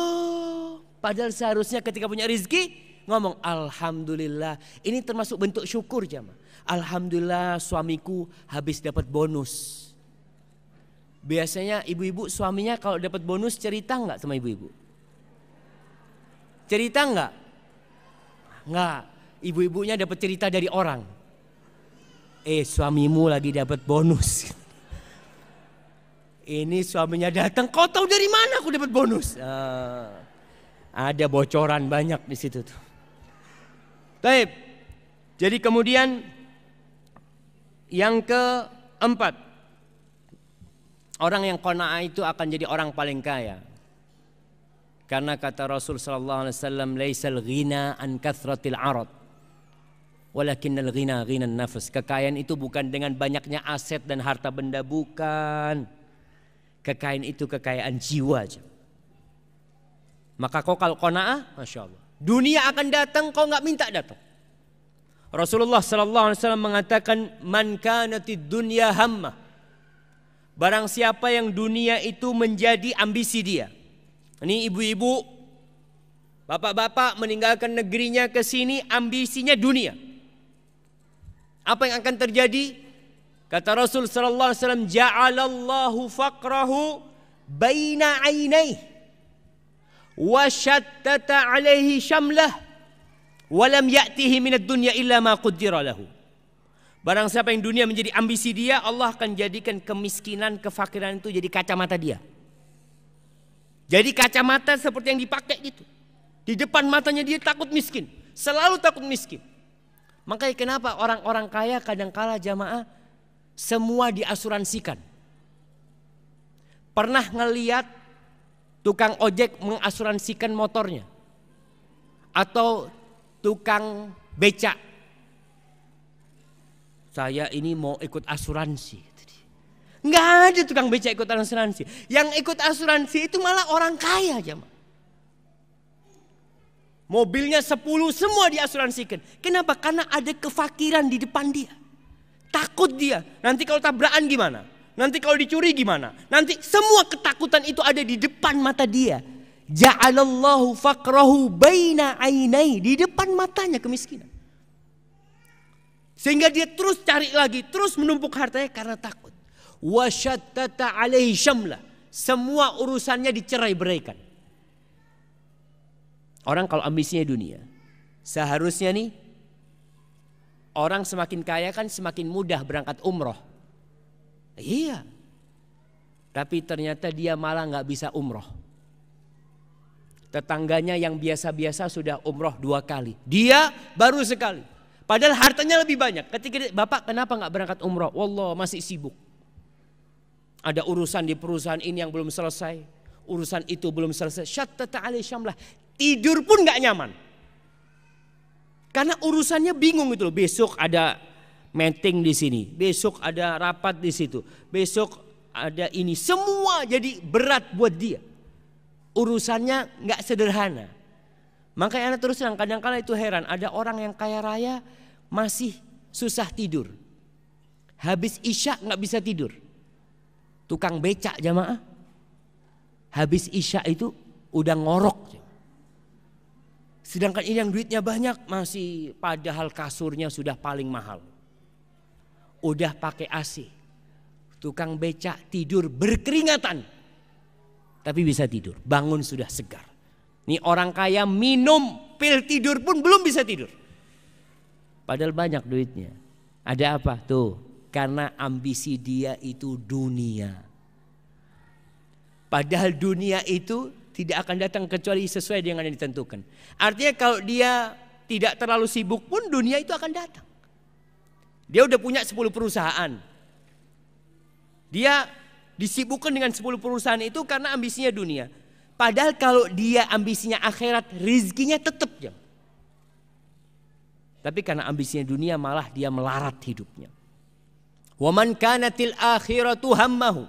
padahal seharusnya ketika punya rezeki ngomong alhamdulillah. Ini termasuk bentuk syukur jamaah. Alhamdulillah suamiku habis dapat bonus. Biasanya ibu-ibu suaminya kalau dapat bonus cerita enggak sama ibu-ibu? Cerita enggak? Enggak. Ibu-ibunya dapat cerita dari orang. Suamimu lagi dapat bonus. Ini suaminya datang, kau tahu dari mana aku dapat bonus? Ada bocoran banyak di situ tuh. Baik. Jadi kemudian yang keempat, orang yang qanaah itu akan jadi orang paling kaya. Karena kata Rasul sallallahu alaihi wasallam, "Laisal ghina an kathratil 'arad, walakinnal ghina ghinan nafs." Kekayaan itu bukan dengan banyaknya aset dan harta benda, bukan. Kekayaan itu kekayaan jiwa aja. Maka kau kalau qanaah, masya Allah, dunia akan datang, kau nggak minta datang. Rasulullah sallallahu alaihi wasallam mengatakan, "Man kanatid dunya hammah." Barang siapa yang dunia itu menjadi ambisi dia. Ini ibu-ibu, bapak-bapak meninggalkan negerinya ke sini, ambisinya dunia. Apa yang akan terjadi? Kata Rasul sallallahu alaihi wasallam, "Ja'alallahu faqrahu baina 'ainaihi wa shattata 'alaihi syamlah wa lam ya'tihi minad dunya illa ma qaddara lahu." Barang siapa yang dunia menjadi ambisi dia, Allah akan jadikan kemiskinan, kefakiran itu jadi kacamata dia. Jadi kacamata seperti yang dipakai gitu. Di depan matanya dia takut miskin. Selalu takut miskin. Makanya kenapa orang-orang kaya kadangkala jamaah semua diasuransikan. Pernah ngeliat tukang ojek mengasuransikan motornya? Atau tukang becak? Saya ini mau ikut asuransi. Nggak ada tukang becak ikut asuransi. Yang ikut asuransi itu malah orang kaya aja. Mobilnya 10 semua diasuransikan. Kenapa? Karena ada kefakiran di depan dia. Takut dia. Nanti kalau tabrakan gimana? Nanti kalau dicuri gimana? Nanti semua ketakutan itu ada di depan mata dia. Ja'alallahu faqrahu baina ainai. Di depan matanya kemiskinan. Sehingga dia terus cari lagi. Terus menumpuk hartanya karena takut. Wasyattata alaihi syamlah. Semua urusannya dicerai-beraikan. Orang kalau ambisinya dunia, seharusnya nih orang semakin kaya kan semakin mudah berangkat umroh. Iya. Tapi ternyata dia malah nggak bisa umroh. Tetangganya yang biasa-biasa sudah umroh 2 kali. Dia baru sekali. Padahal hartanya lebih banyak. Ketika Bapak kenapa nggak berangkat umroh? Wallah masih sibuk. Ada urusan di perusahaan ini yang belum selesai. Urusan itu belum selesai. Syattata alaihi syamlah. Tidur pun gak nyaman. Karena urusannya bingung itu loh. Besok ada meeting di sini. Besok ada rapat di situ. Besok ada ini. Semua jadi berat buat dia. Urusannya gak sederhana. Makanya anak terus terang kadang-kadang itu heran. Ada orang yang kaya raya masih susah tidur. Habis isya gak bisa tidur. Tukang becak jamaah, habis isya itu udah ngorok. Sedangkan ini yang duitnya banyak masih, padahal kasurnya sudah paling mahal. Udah pakai AC. Tukang becak tidur berkeringatan. Tapi bisa tidur, bangun sudah segar. Nih orang kaya minum pil tidur pun belum bisa tidur. Padahal banyak duitnya. Ada apa? Tuh. Karena ambisi dia itu dunia. Padahal dunia itu tidak akan datang kecuali sesuai dengan yang ditentukan. Artinya kalau dia tidak terlalu sibuk pun dunia itu akan datang. Dia udah punya 10 perusahaan. Dia disibukkan dengan 10 perusahaan itu karena ambisinya dunia. Padahal kalau dia ambisinya akhirat, rizkinya tetap jam. Tapi karena ambisinya dunia malah dia melarat hidupnya. Wa man kanatil akhiratu hammahu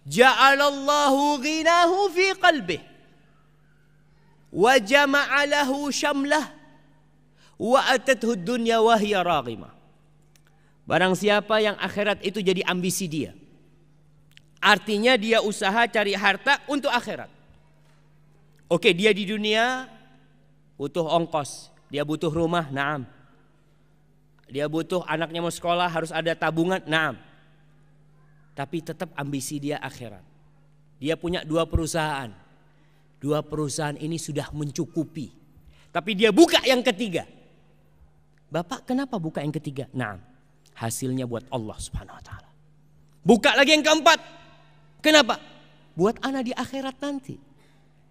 ja'alallahu ghinahu fi qalbih wa jama'a lahu syamlah wa atathu dunya wa hiya raghimah. Barang siapa yang akhirat itu jadi ambisi dia, artinya dia usaha cari harta untuk akhirat. Oke, dia di dunia butuh ongkos, dia butuh rumah, naam. Dia butuh anaknya mau sekolah harus ada tabungan, naam. Tapi tetap ambisi dia akhirat. Dia punya 2 perusahaan. 2 perusahaan ini sudah mencukupi. Tapi dia buka yang ketiga. Bapak kenapa buka yang ketiga? Naam. Hasilnya buat Allah Subhanahu wa taala. Buka lagi yang keempat. Kenapa? Buat anak di akhirat nanti.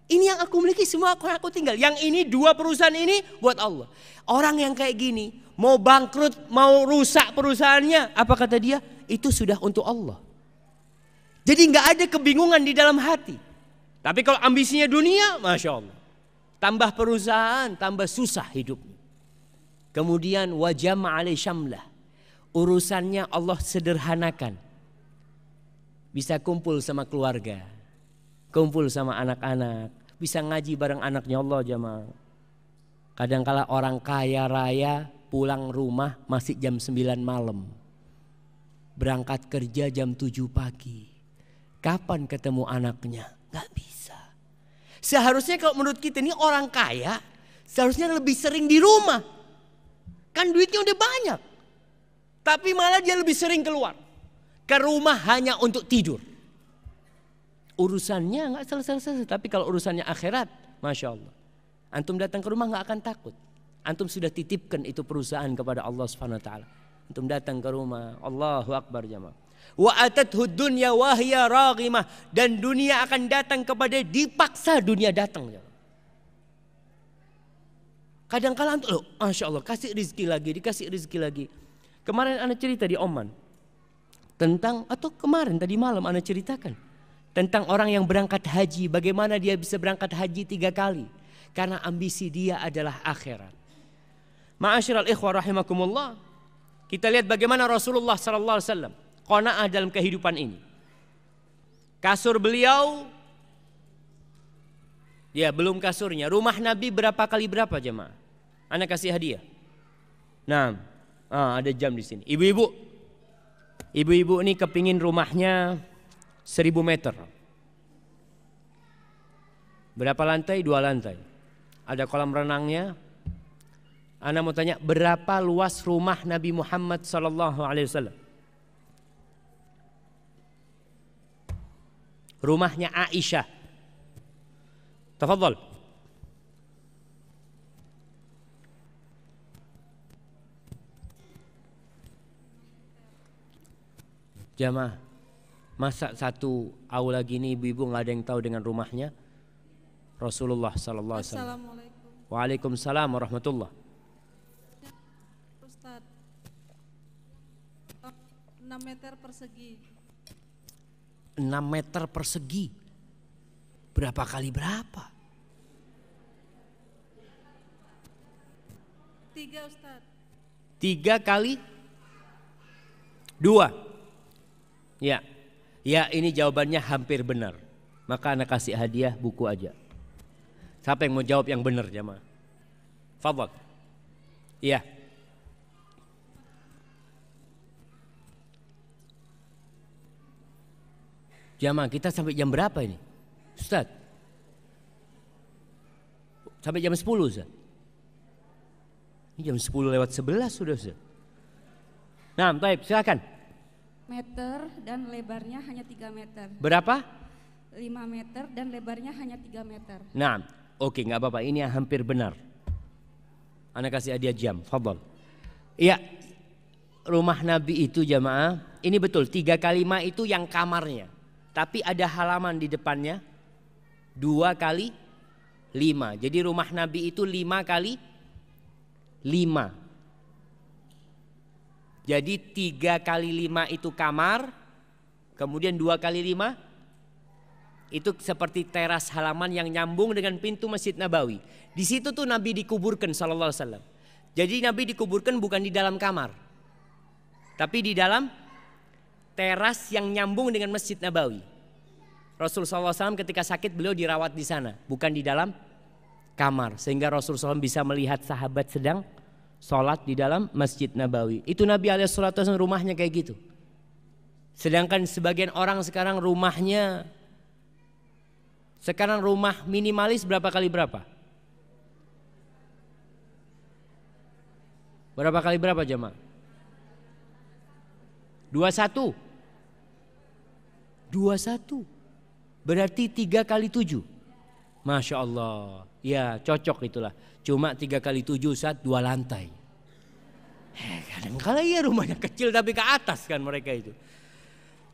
Ini yang aku miliki, semua aku tinggal. Yang ini, 2 perusahaan ini buat Allah. Orang yang kayak gini, mau bangkrut, mau rusak perusahaannya, apa kata dia? Itu sudah untuk Allah. Jadi nggak ada kebingungan di dalam hati. Tapi kalau ambisinya dunia, Masya Allah. Tambah perusahaan, tambah susah hidupnya. Kemudian wajah ma'alai syamlah. Urusannya Allah sederhanakan. Bisa kumpul sama keluarga. Kumpul sama anak-anak. Bisa ngaji bareng anaknya Allah jamaah. Kadangkala orang kaya raya pulang rumah masih jam 9 malam. Berangkat kerja jam 7 pagi. Kapan ketemu anaknya? Gak bisa. Seharusnya kalau menurut kita ini orang kaya, seharusnya lebih sering di rumah. Kan duitnya udah banyak. Tapi malah dia lebih sering keluar. Ke rumah hanya untuk tidur. Urusannya gak selesai-selesai. Tapi kalau urusannya akhirat, Masya Allah. Antum datang ke rumah gak akan takut. Antum sudah titipkan itu perusahaan kepada Allah Subhanahu Wa Taala. Antum datang ke rumah, Allahu Akbar jamaah. Wa atathu dunya wa hiya raghimah, dan dunia akan datang kepada, dipaksa dunia datang. Kadang-kala loh, Masya Allah, kasih rezeki lagi, dikasih rezeki lagi. Kemarin ana cerita di Oman tentang, atau kemarin tadi malam ana ceritakan tentang orang yang berangkat haji, bagaimana dia bisa berangkat haji 3 kali karena ambisi dia adalah akhirat. Ma'asyiral ikhwah rahimakumullah, kita lihat bagaimana Rasulullah sallallahu alaihi wasallam qanaah dalam kehidupan ini. Kasur beliau, ya belum kasurnya. Rumah Nabi berapa kali berapa jemaah? Ana kasih hadiah. Nah, ada jam di sini. Ibu-ibu ini kepingin rumahnya 1000 meter. Berapa lantai? 2 lantai. Ada kolam renangnya. Ana mau tanya, berapa luas rumah Nabi Muhammad sallallahu alaihi wasallam? Rumahnya Aisyah. Tafadhal. Jamaah, masa satu aula gini ibu-ibu nggak ada yang tahu dengan rumahnya Rasulullah sallallahu alaihi wasallam. Assalamualaikum. Waalaikumsalam warahmatullah. Ustaz, 6 meter persegi. 6 meter persegi. Berapa kali berapa? 3 Ustaz. 3 kali 2. Ya, ya ini jawabannya hampir benar. Maka anak kasih hadiah buku aja. Siapa yang mau jawab yang benar jamaah? Fadhal. Iya. Jamaah kita sampai jam berapa ini? Ustaz? Sampai jam 10 Ustaz? Ini jam 10 lewat 11 sudah Ustaz. Nah, baik, silakan. Meter dan lebarnya hanya 3 meter. Berapa? 5 meter dan lebarnya hanya 3 meter. Nah, oke, nggak apa-apa. Ini yang hampir benar. Ana kasih hadiah jam. Fadhal. Iya, rumah Nabi itu jamaah. Ini betul 3 kali 5 itu yang kamarnya. Tapi ada halaman di depannya 2 kali 5. Jadi rumah Nabi itu 5 kali 5. Jadi 3 kali 5 itu kamar. Kemudian 2 kali 5 itu seperti teras halaman yang nyambung dengan pintu Masjid Nabawi. Di situ tuh Nabi dikuburkan sallallahu alaihi wasallam. Jadi Nabi dikuburkan bukan di dalam kamar, tapi di dalam teras yang nyambung dengan Masjid Nabawi. Rasulullah SAW ketika sakit beliau dirawat di sana, bukan di dalam kamar, sehingga Rasulullah SAW bisa melihat sahabat sedang sholat di dalam Masjid Nabawi. Itu Nabi SAW rumahnya kayak gitu. Sedangkan sebagian orang sekarang rumahnya, sekarang rumah minimalis berapa kali berapa? Berapa kali berapa jemaah? 21. 21. Berarti 3 kali 7. Masya Allah. Ya cocok itulah. Cuma 3 kali 7 saat 2 lantai. Kadang-kala ya rumahnya kecil tapi ke atas kan mereka itu.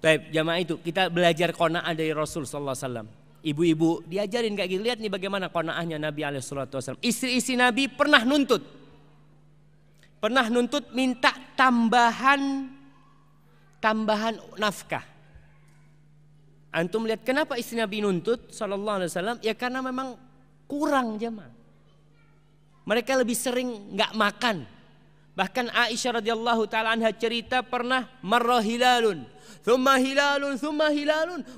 Baik, jamaah itu kita belajar qanaah dari Rasul sallallahu alaihi wasallam. Ibu-ibu diajarin kayak gitu. Lihat nih bagaimana qanaahnya Nabi alaihi salatu wasallam. Istri-istri Nabi pernah nuntut minta tambahan nafkah. Antum lihat kenapa istri Nabi nuntut sallallahu alaihi wasallam? Ya karena memang kurang jamaah. Mereka lebih sering nggak makan. Bahkan Aisyah radhiyallahu taala anha cerita pernah marra hilalun, thumma hilalun,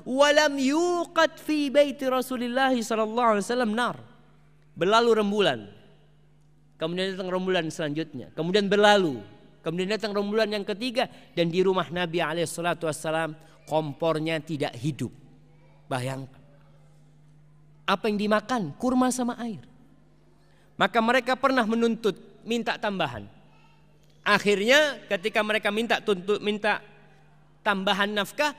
walam yuqad fi baiti Rasulillah sallallahu alaihi wasallam nar. Berlalu rembulan. Kemudian datang rembulan selanjutnya, kemudian berlalu. Kemudian datang rembulan yang ketiga dan di rumah Nabi alaihi salatu wasallam kompornya tidak hidup. Bayangkan. Apa yang dimakan? Kurma sama air. Maka mereka pernah menuntut minta tambahan. Akhirnya ketika mereka minta tambahan nafkah,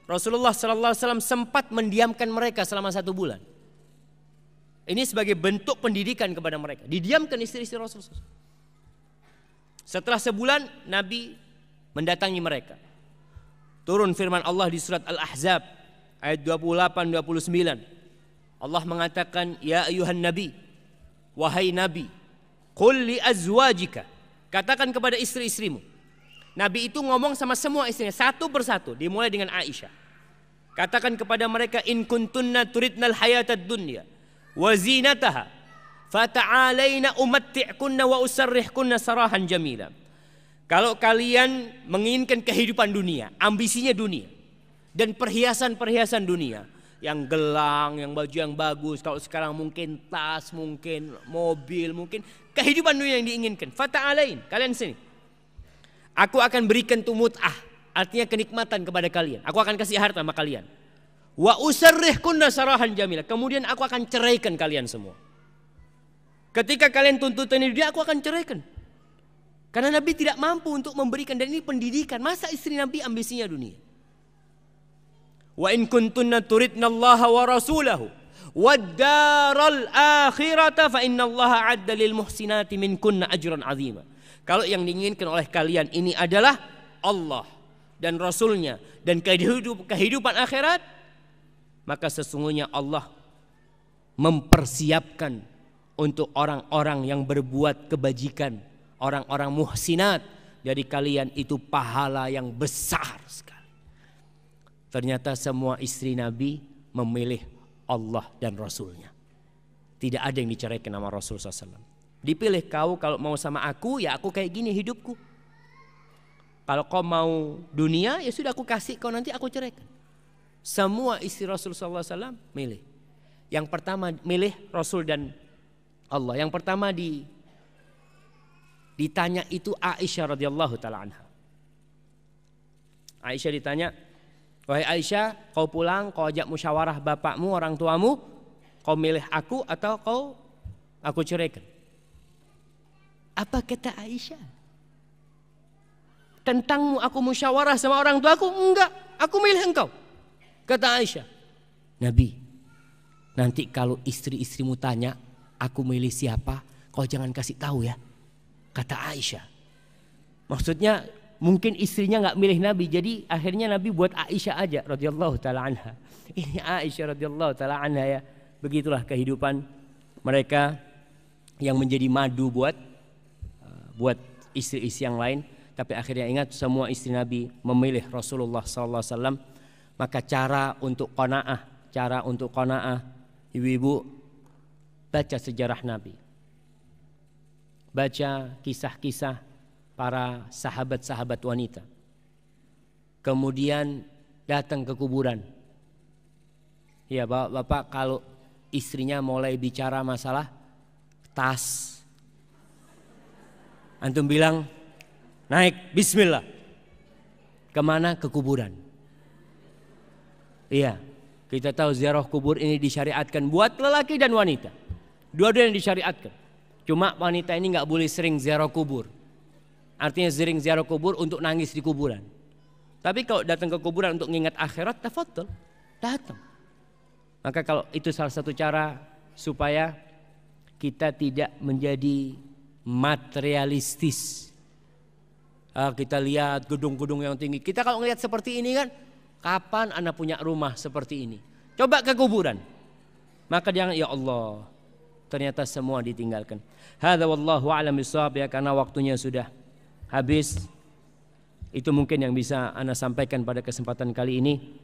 Rasulullah sallallahu alaihi wasallam sempat mendiamkan mereka selama 1 bulan. Ini sebagai bentuk pendidikan kepada mereka. Didiamkan istri-istri Rasulullah. Setelah sebulan Nabi mendatangi mereka. Turun firman Allah di surat Al-Ahzab ayat 28-29. Allah mengatakan, ya ayuhan nabi, wahai nabi, qul li azwajika, katakan kepada istri-istrimu. Nabi itu ngomong sama semua istrinya satu persatu, dimulai dengan Aisyah. Katakan kepada mereka, in kuntunna turidnal hayatad dunya wa zinataha fata'alaina umatti'kunna wa usarrihkunna sarahan jamila. Kalau kalian menginginkan kehidupan dunia, ambisinya dunia dan perhiasan-perhiasan dunia, yang gelang, yang baju yang bagus, kalau sekarang mungkin tas, mungkin mobil, mungkin kehidupan dunia yang diinginkan. Fata'alain, kalian sini. Aku akan berikan mut'ah, artinya kenikmatan kepada kalian. Aku akan kasih harta sama kalian. Wa usarrihkunna sarahan jamila. Kemudian aku akan ceraikan kalian semua. Ketika kalian tuntutan dia, aku akan ceraikan. Karena Nabi tidak mampu untuk memberikan, dan ini pendidikan. Masa istri Nabi ambisinya dunia? Wa in kuntunna turidnallaha wa rasulahu wad daral akhirata fa innallaha adda lil muhsinati minkunna ajran azima. Kalau yang diinginkan oleh kalian ini adalah Allah dan Rasulnya dan kehidupan akhirat, maka sesungguhnya Allah mempersiapkan untuk orang-orang yang berbuat kebajikan, orang-orang muhsinat dari kalian itu pahala yang besar sekali. Ternyata semua istri Nabi memilih Allah dan Rasulnya. Tidak ada yang diceraikan sama Rasul SAW. Dipilih, kau kalau mau sama aku ya aku kayak gini hidupku. Kalau kau mau dunia ya sudah aku kasih kau, nanti aku ceraikan. Semua istri Rasul SAW milih. Yang pertama milih Rasul dan Allah. Yang pertama ditanya itu Aisyah radhiyallahu taala anha. Aisyah ditanya, wahai Aisyah, kau pulang, kau ajak musyawarah bapakmu, orang tuamu, kau milih aku atau aku ceraikan? Apa kata Aisyah? Tentangmu aku musyawarah sama orang tuaku? Enggak, aku milih engkau. Kata Aisyah, Nabi, nanti kalau istri-istrimu tanya aku milih siapa, kau jangan kasih tahu ya. Kata Aisyah. Maksudnya mungkin istrinya nggak milih Nabi, jadi akhirnya Nabi buat Aisyah aja radhiyallahu taala anha. Ini Aisyah radhiyallahu taala anha ya. Begitulah kehidupan mereka yang menjadi madu buat istri-istri yang lain. Tapi akhirnya ingat, semua istri Nabi memilih Rasulullah SAW. Maka cara untuk qanaah, ibu-ibu, baca sejarah Nabi, baca kisah-kisah para sahabat-sahabat wanita. Kemudian datang ke kuburan. Ya bapak, kalau istrinya mulai bicara masalah tas, antum bilang, naik bismillah. Kemana? Ke kuburan. Iya, kita tahu ziarah kubur ini disyariatkan buat lelaki dan wanita. Dua-duanya disyariatkan. Cuma wanita ini nggak boleh sering ziarah kubur. Artinya sering ziarah kubur untuk nangis di kuburan. Tapi kalau datang ke kuburan untuk mengingat akhirat, tafadhol, datang. Maka kalau itu salah satu cara supaya kita tidak menjadi materialistis. Kita lihat gedung-gedung yang tinggi. Kita kalau ngelihat seperti ini kan, Kapan ana punya rumah seperti ini? Coba ke kuburan. Maka jangan, ya Allah, ternyata semua ditinggalkan. Hadza wallahu a'lam bishawab, ya, karena waktunya sudah habis. Itu mungkin yang bisa ana sampaikan pada kesempatan kali ini.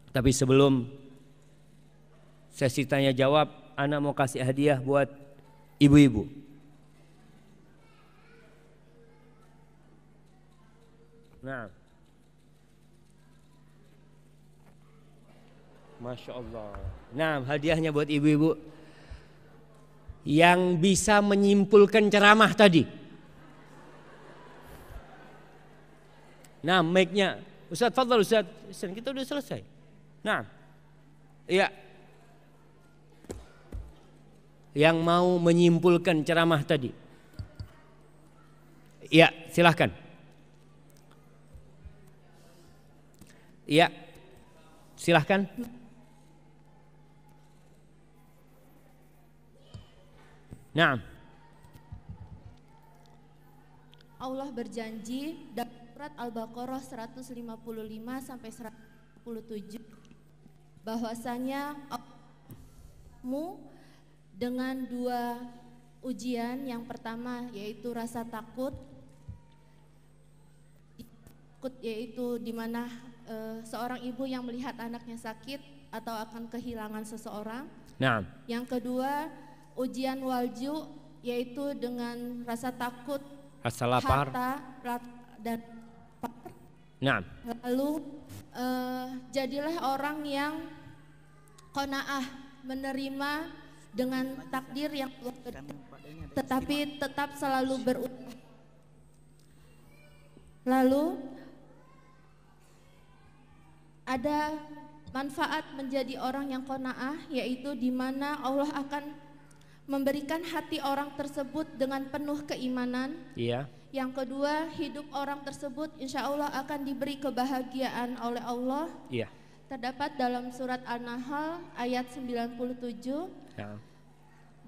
Tapi sebelum sesi tanya jawab, ana mau kasih hadiah buat ibu-ibu. Nah, Masya Allah. Nah, hadiahnya buat ibu-ibu yang bisa menyimpulkan ceramah tadi. Nah, mic-nya Ustaz, fadhal Ustaz. Kita udah selesai. Nah, iya. Yang mau menyimpulkan ceramah tadi. Iya, silahkan. Iya, silahkan. Nah, Allah berjanji dalam surat Al-Baqarah 155 sampai 157 bahwasanya mu dengan dua ujian. Yang pertama yaitu rasa takut, yaitu di mana seorang ibu yang melihat anaknya sakit atau akan kehilangan seseorang. nah, Yang kedua ujian walju, yaitu dengan rasa takut, rasa lapar. Dan Nah, lalu jadilah orang yang qanaah, menerima dengan takdir yang tetapi tetap selalu berusaha. Lalu ada manfaat menjadi orang yang qanaah, yaitu di mana Allah akan memberikan hati orang tersebut dengan penuh keimanan. iya. Yang kedua, hidup orang tersebut insya Allah akan diberi kebahagiaan oleh Allah. Iya. Terdapat dalam surat An-Nahl ayat 97. Ya.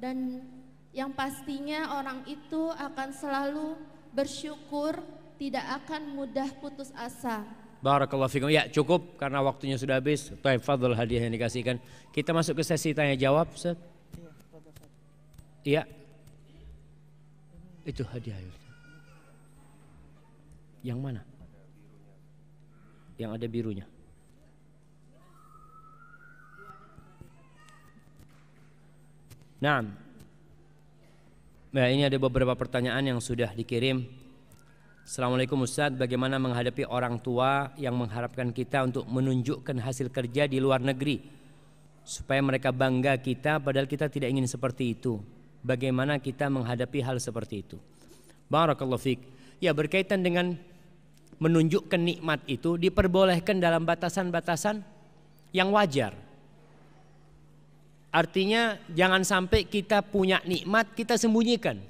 Dan yang pastinya orang itu akan selalu bersyukur, tidak akan mudah putus asa. Barakallahu fikum. Ya, cukup karena waktunya sudah habis. Baik, fadhil hadiah yang dikasihkan. Kita masuk ke sesi tanya jawab, Ustaz. Iya. Itu hadiah. Yang mana? Yang ada birunya. Nah, ini ada beberapa pertanyaan yang sudah dikirim. Assalamualaikum Ustaz, bagaimana menghadapi orang tua yang mengharapkan kita untuk menunjukkan hasil kerja di luar negeri supaya mereka bangga kita, padahal kita tidak ingin seperti itu. Bagaimana kita menghadapi hal seperti itu? Barakallahu fiik. Ya, berkaitan dengan menunjukkan nikmat itu diperbolehkan dalam batasan-batasan yang wajar. Artinya jangan sampai kita punya nikmat kita sembunyikan.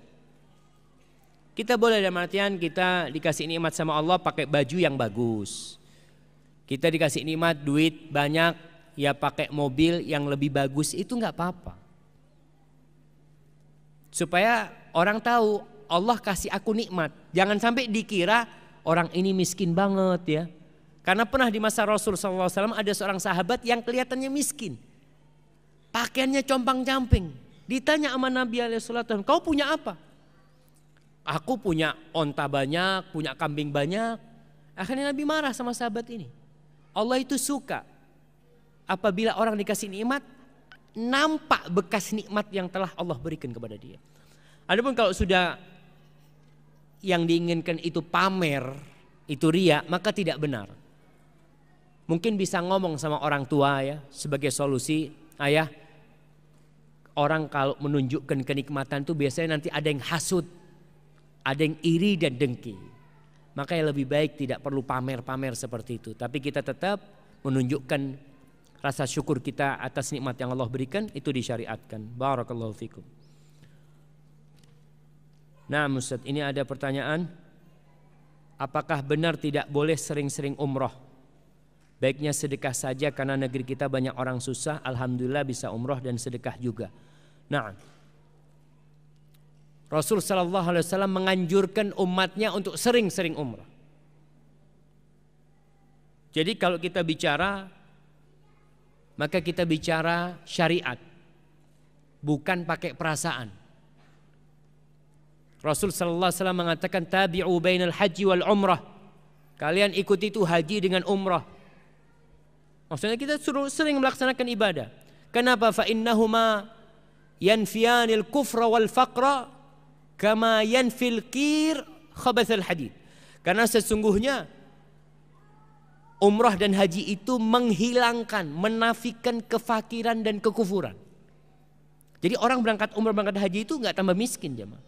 Kita boleh dalam artian kita dikasih nikmat sama Allah pakai baju yang bagus. Kita dikasih nikmat duit banyak, ya pakai mobil yang lebih bagus, itu nggak apa-apa. Supaya orang tahu Allah kasih aku nikmat. Jangan sampai dikira orang ini miskin banget ya. Karena pernah di masa Rasul SAW ada seorang sahabat yang kelihatannya miskin. Pakaiannya compang-camping. Ditanya sama Nabi SAW, kau punya apa? Aku punya onta banyak, punya kambing banyak. Akhirnya Nabi marah sama sahabat ini. Allah itu suka apabila orang dikasih nikmat, nampak bekas nikmat yang telah Allah berikan kepada dia. Adapun kalau sudah yang diinginkan itu pamer, itu riya, maka tidak benar. Mungkin bisa ngomong sama orang tua ya, sebagai solusi, ayah, orang kalau menunjukkan kenikmatan itu biasanya nanti ada yang hasut, ada yang iri dan dengki. Makanya lebih baik tidak perlu pamer-pamer seperti itu. Tapi kita tetap menunjukkan rasa syukur kita atas nikmat yang Allah berikan, itu disyariatkan. Barakallahu fikum. Nah Ustaz, ini ada pertanyaan. Apakah benar tidak boleh sering-sering umroh? Baiknya sedekah saja karena negeri kita banyak orang susah. Alhamdulillah bisa umroh dan sedekah juga. Nah, Rasul sallallahu alaihi wasallam menganjurkan umatnya untuk sering-sering umrah. Jadi kalau kita bicara, maka kita bicara syariat, bukan pakai perasaan. Rasul sallallahu alaihi wasallam mengatakan tabi'u bainal haji wal umrah. Kalian ikuti itu haji dengan umrah. Maksudnya kita sering melaksanakan ibadah. Kenapa? Fa innahuma yanfiyanil kufra wal faqra kama yanfil qir khabathal hadid. Karena sesungguhnya umrah dan haji itu menghilangkan, menafikan kefakiran dan kekufuran. Jadi orang berangkat umrah, berangkat haji itu nggak tambah miskin jemaah.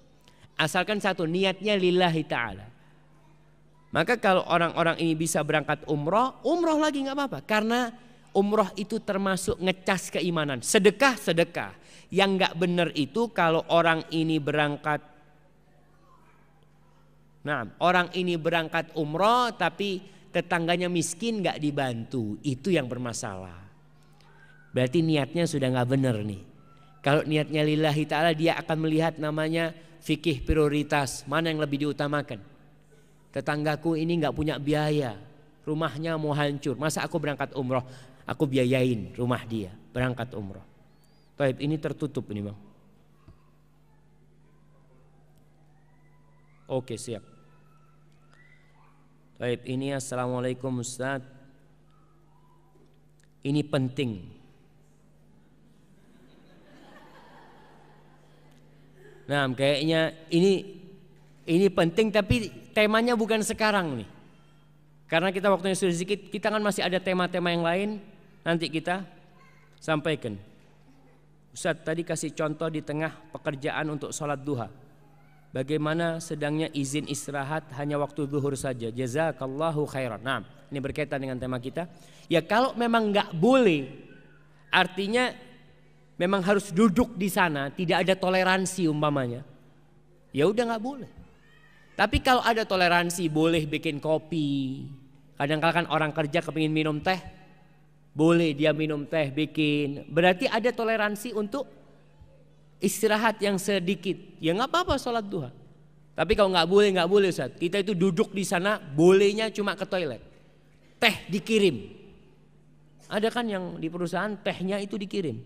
Asalkan satu, niatnya lillahi ta'ala. Maka kalau orang-orang ini bisa berangkat umrah lagi nggak apa-apa. Karena umrah itu termasuk ngecas keimanan. Sedekah. Yang nggak benar itu kalau orang ini berangkat, orang ini berangkat umrah tapi tetangganya miskin nggak dibantu. Itu yang bermasalah. Berarti niatnya sudah nggak benar nih. Kalau niatnya lillahi ta'ala, dia akan melihat namanya fikih prioritas, mana yang lebih diutamakan. Tetanggaku ini nggak punya biaya, rumahnya mau hancur, masa aku berangkat umroh, aku biayain rumah dia berangkat umroh. Taib, ini tertutup ini bang. Oke, siap. Taib, ini assalamualaikum Ustaz. Ini penting. Nah, kayaknya ini penting, tapi temanya bukan sekarang nih. Karena kita waktunya sudah sedikit, kita kan masih ada tema-tema yang lain, nanti kita sampaikan. Ustaz tadi kasih contoh di tengah pekerjaan untuk sholat duha. Bagaimana sedangnya izin istirahat hanya waktu zuhur saja. Jazakallahu khairan. Nah, ini berkaitan dengan tema kita. Ya kalau memang nggak boleh, artinya memang harus duduk di sana, tidak ada toleransi umpamanya. Ya udah nggak boleh. Tapi kalau ada toleransi, boleh bikin kopi. Kadang-kadang kan orang kerja kepingin minum teh, boleh dia minum teh bikin. Berarti ada toleransi untuk istirahat yang sedikit. Ya nggak apa-apa sholat duha. Tapi kalau nggak boleh Ustaz. Kita itu duduk di sana, bolehnya cuma ke toilet. Teh dikirim. Ada kan yang di perusahaan tehnya itu dikirim.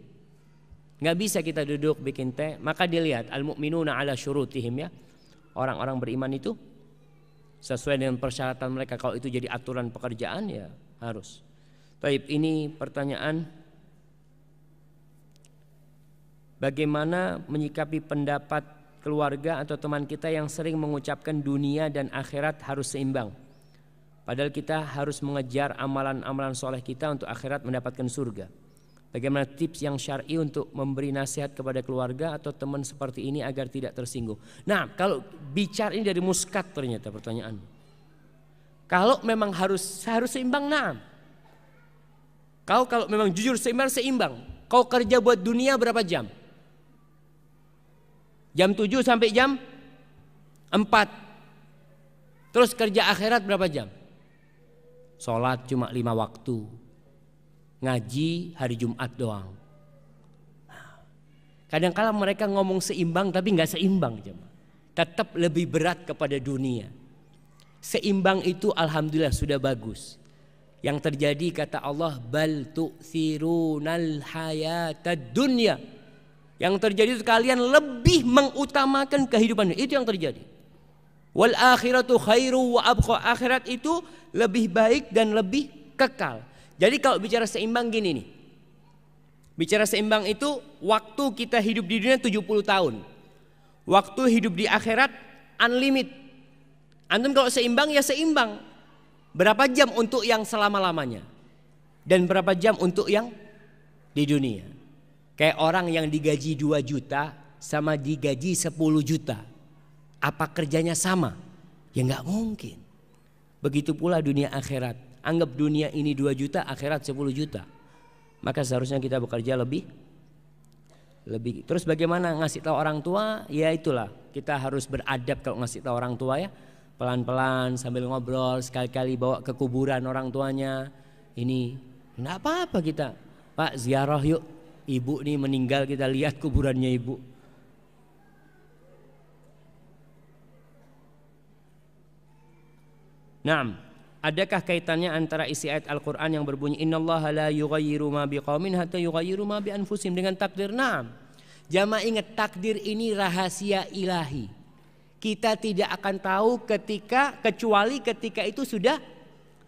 Nggak bisa kita duduk bikin teh. Maka dilihat al-mu'minuna ala syurutihim ya. Orang-orang beriman itu sesuai dengan persyaratan mereka. Kalau itu jadi aturan pekerjaan ya harus. Baik, ini pertanyaan. Bagaimana menyikapi pendapat keluarga atau teman kita yang sering mengucapkan dunia dan akhirat harus seimbang. Padahal kita harus mengejar amalan-amalan soleh kita untuk akhirat mendapatkan surga. Bagaimana tips yang syar'i untuk memberi nasihat kepada keluarga atau teman seperti ini agar tidak tersinggung. Nah, kalau bicara ini dari muskat ternyata pertanyaan. Kalau memang harus seimbang, nah. Kalau memang jujur seimbang. Kau kerja buat dunia berapa jam? Jam 7 sampai jam 4. Terus kerja akhirat berapa jam? Sholat cuma 5 waktu. Ngaji hari Jumat doang. Kadang-kala mereka ngomong seimbang tapi nggak seimbang, tetap lebih berat kepada dunia. Seimbang itu alhamdulillah sudah bagus. Yang terjadi kata Allah, bal tu'thirunal hayatad dunya. Yang terjadi itu kalian lebih mengutamakan kehidupan, itu yang terjadi. Wal akhiratu khairu wa abqa. Akhirat itu lebih baik dan lebih kekal. Jadi kalau bicara seimbang gini nih. Bicara seimbang itu waktu kita hidup di dunia 70 tahun. Waktu hidup di akhirat unlimited. Antum kalau seimbang ya seimbang. Berapa jam untuk yang selama-lamanya? Dan berapa jam untuk yang di dunia? Kayak orang yang digaji 2 juta sama digaji 10 juta. Apa kerjanya sama? Ya nggak mungkin. Begitu pula dunia akhirat. Anggap dunia ini 2 juta, akhirat 10 juta. Maka seharusnya kita bekerja lebih. Terus bagaimana ngasih tahu orang tua? Ya itulah, kita harus beradab kalau ngasih tahu orang tua ya. Pelan-pelan sambil ngobrol, sekali-kali bawa ke kuburan orang tuanya. Ini enggak apa-apa kita. Pak, ziarah yuk. Ibu nih meninggal, kita lihat kuburannya ibu. Naam. Adakah kaitannya antara isi ayat Al-Quran yang berbunyi innallaha la yughayyiru ma biqaumin hatta yughayyiru ma bi anfusihim dengan takdir? Naam. Jamaah ingat, takdir ini rahasia ilahi. Kita tidak akan tahu kecuali ketika itu sudah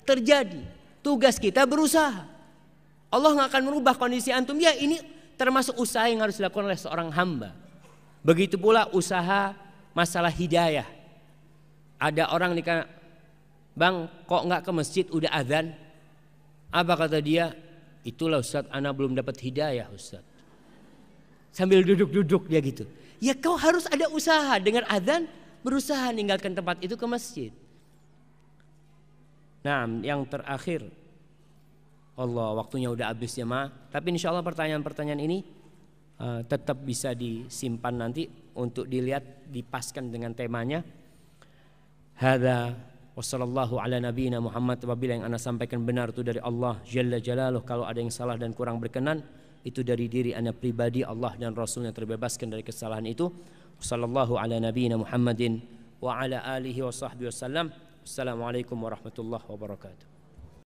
terjadi. Tugas kita berusaha. Allah nggak akan merubah kondisi antum. Ya, ini termasuk usaha yang harus dilakukan oleh seorang hamba. Begitu pula usaha masalah hidayah. Ada orang nikah, bang kok nggak ke masjid udah azan? Apa kata dia? Itulah Ustaz, ana belum dapat hidayah Ustaz. Sambil duduk-duduk dia gitu. Ya kau harus ada usaha, dengan azan berusaha ninggalkan tempat itu ke masjid. Nah, yang terakhir, Allah waktunya udah habis ya ma. Tapi insya Allah pertanyaan-pertanyaan ini tetap bisa disimpan nanti untuk dilihat, dipaskan dengan temanya. Hadza wassallallahu ala nabiyina Muhammad. Apabila yang ana sampaikan benar itu dari Allah Jalla Jalaluh, kalau ada yang salah dan kurang berkenan itu dari diri ana pribadi, Allah dan Rasulnya terbebaskan dari kesalahan itu. Sallallahu ala nabiyina Muhammadin wa ala alihi wa sahbihi wasallam. Assalamualaikum warahmatullahi wabarakatuh.